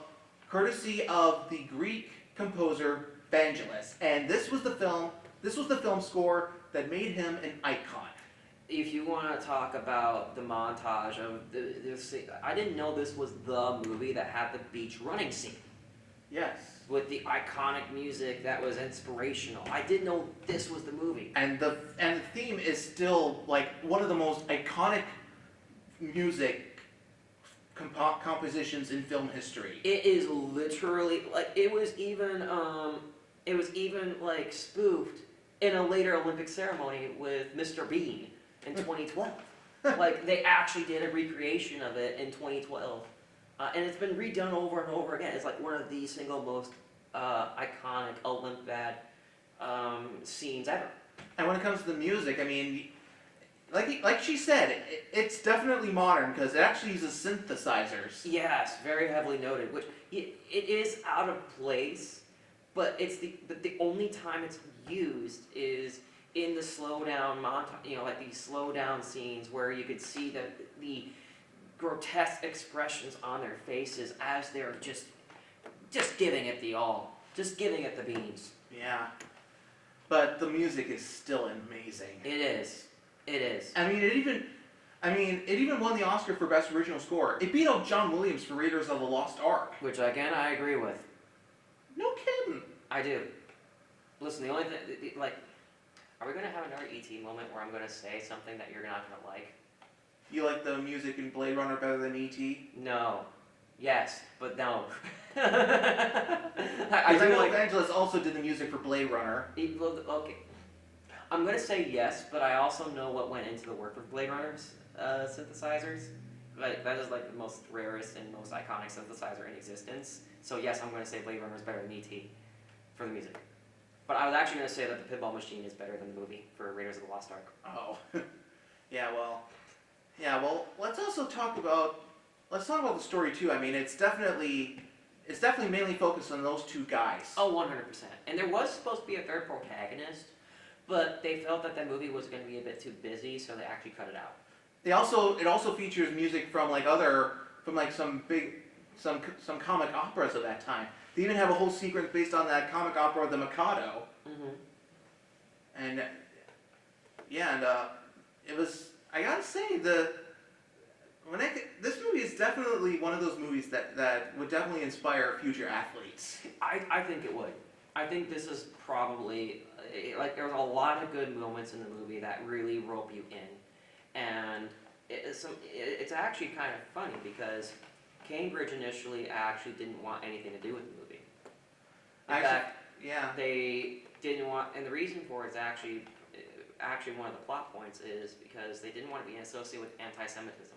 the Greek composer Vangelis, and this was the film score that made him an icon. If you want to talk about the montage of this, I didn't know this was the movie that had the beach running scene. Yes. With the iconic music that was inspirational. I didn't know this was the movie. And the theme is still like one of the most iconic music compositions in film history. It is literally like it was even like spoofed in a later Olympic ceremony with Mr. Bean in 2012. Like they actually did a recreation of it in 2012, and it's been redone over and over again. It's like one of the single most iconic Olympiad scenes ever. And when it comes to the music, I mean, like she said, it's definitely modern because it actually uses synthesizers. Yes, very heavily noted. Which it is out of place, but the only time it's used is in the slow down montage. Like these slow down scenes where you could see the grotesque expressions on their faces as they're just giving it the all, just giving it the beans. Yeah, but the music is still amazing. It is. It is. I mean, it even won the Oscar for Best Original Score. It beat out John Williams for Raiders of the Lost Ark. Which again, I agree with. No kidding. I do. Listen, the only thing, like, are we gonna have another ET moment where I'm gonna say something that you're not gonna like? You like the music in Blade Runner better than E.T.? No. Yes, but no. I know like Vangelis also did the music for Blade Runner. Okay. I'm gonna say yes, but I also know what went into the work of Blade Runner's synthesizers. Like that is like the most rarest and most iconic synthesizer in existence. So yes, I'm gonna say Blade Runner is better than E.T. for the music. But I was actually gonna say that the pinball machine is better than the movie for Raiders of the Lost Ark. Oh, yeah. Well, let's talk about the story too. I mean, it's definitely mainly focused on those two guys. Oh, 100%. And there was supposed to be a third protagonist, but they felt that the movie was going to be a bit too busy, so they actually cut it out. It also features music from some comic operas of that time. They even have a whole sequence based on that comic opera, The Mikado. Mm-hmm. And it was. I gotta say this movie is definitely one of those movies that would definitely inspire future athletes. I think it would. I think this is probably, like, there's a lot of good moments in the movie that really rope you in. And it's actually kind of funny because Cambridge initially actually didn't want anything to do with the movie. In fact, yeah. they didn't want, and the reason for it is actually one of the plot points is because they didn't want to be associated with anti-Semitism.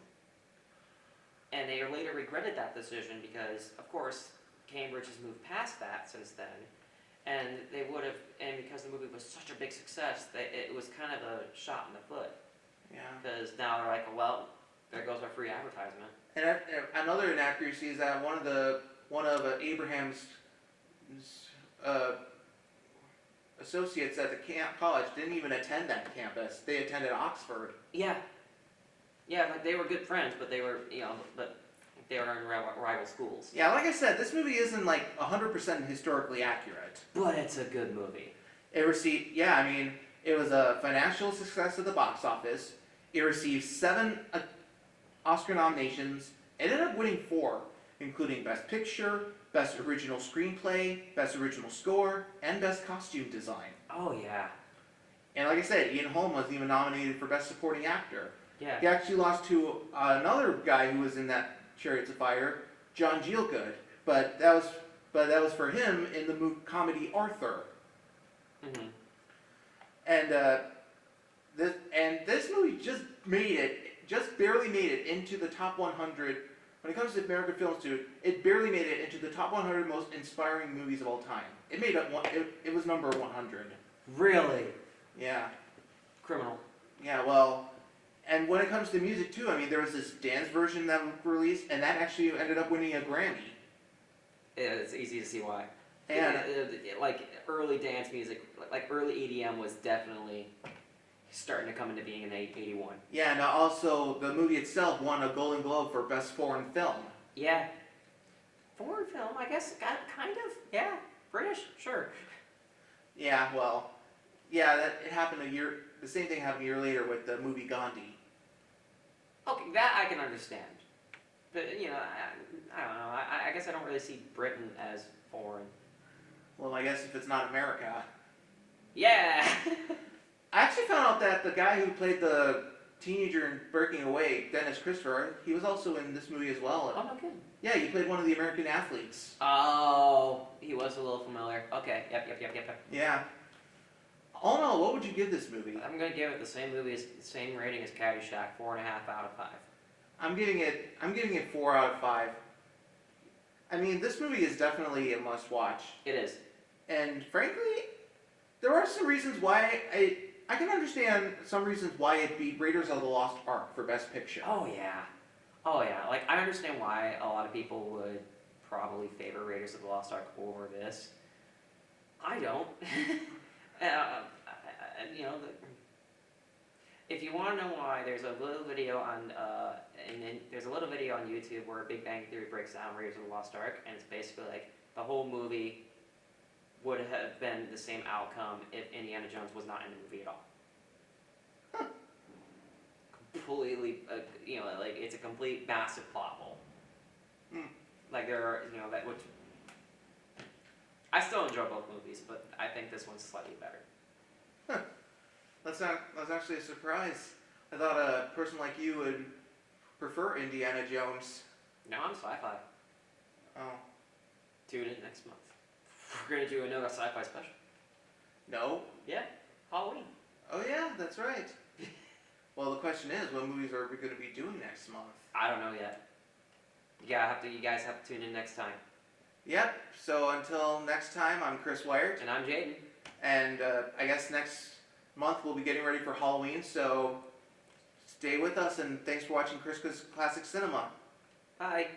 And they later regretted that decision because, of course, Cambridge has moved past that since then. And they would have, and because the movie was such a big success, it was kind of a shot in the foot. Yeah. Because now they're like, well, there goes our free advertisement. And another inaccuracy is that one of Abraham's associates at the college didn't even attend that campus. They attended Oxford. Yeah, like they were good friends, but they were in rival schools. Yeah, like I said, this movie isn't like 100% historically accurate. But it's a good movie. It It was a financial success at the box office. It received 7 Oscar nominations. It ended up winning 4, including Best Picture, Best Original Screenplay, Best Original Score, and Best Costume Design. Oh yeah. And like I said, Ian Holm was even nominated for Best Supporting Actor. Yeah. He actually lost to another guy who was in that Chariots of Fire, John Gielgud, but that was for him in the comedy Arthur. Mm-hmm. And this movie just barely made it into the top 100. When it comes to American Film Institute, it barely made it into the top 100 most inspiring movies of all time. It was number 100. Really? Yeah. Criminal. Yeah, well, and when it comes to music too, I mean, there was this dance version that was released, and that actually ended up winning a Grammy. Yeah, it's easy to see why. And Like early dance music, like early EDM was definitely starting to come into being in '81. yeah, and also the movie itself won a Golden Globe for Best Foreign Film. Yeah. Foreign film, I guess, kind of. Yeah. British, sure. Yeah, well, yeah, it happened a year. The same thing happened a year later with the movie Gandhi. Okay, that I can understand. But, you know, I don't know. I guess I don't really see Britain as foreign. Well, I guess if it's not America. Yeah! I actually found out that the guy who played the teenager in Breaking Away, Dennis Christopher, he was also in this movie as well. Oh, no kidding. Yeah, he played one of the American athletes. Oh, he was a little familiar. Okay, yep. Yeah. All in all, what would you give this movie? I'm gonna give it the same rating as Caddyshack, 4.5 out of 5. I'm giving it 4 out of 5. I mean, this movie is definitely a must-watch. It is. And frankly, there are some reasons why I can understand some reasons why it beat Raiders of the Lost Ark for Best Picture. Oh yeah. Like I understand why a lot of people would probably favor Raiders of the Lost Ark over this. I don't. You know, if you want to know why, there's a little video on there's a little video on YouTube where Big Bang Theory breaks down Raiders of the Lost Ark, and it's basically like the whole movie would have been the same outcome if Indiana Jones was not in the movie at all. Huh. Completely, you know, like it's a complete massive plot hole. Like there are, you know, that which I still enjoy both movies, but I think this one's slightly better. Huh. That's actually a surprise. I thought a person like you would prefer Indiana Jones. No, I'm sci-fi. Oh. Tune in next month. We're gonna do another sci-fi special. No? Yeah, Halloween. Oh yeah, that's right. Well, the question is, what movies are we going to be doing next month? I don't know yet. You guys have to tune in next time. Yep, so until next time, I'm Chris Wired. And I'm Jayden. And I guess next month we'll be getting ready for Halloween, so stay with us and thanks for watching Chris Classic Cinema. Bye.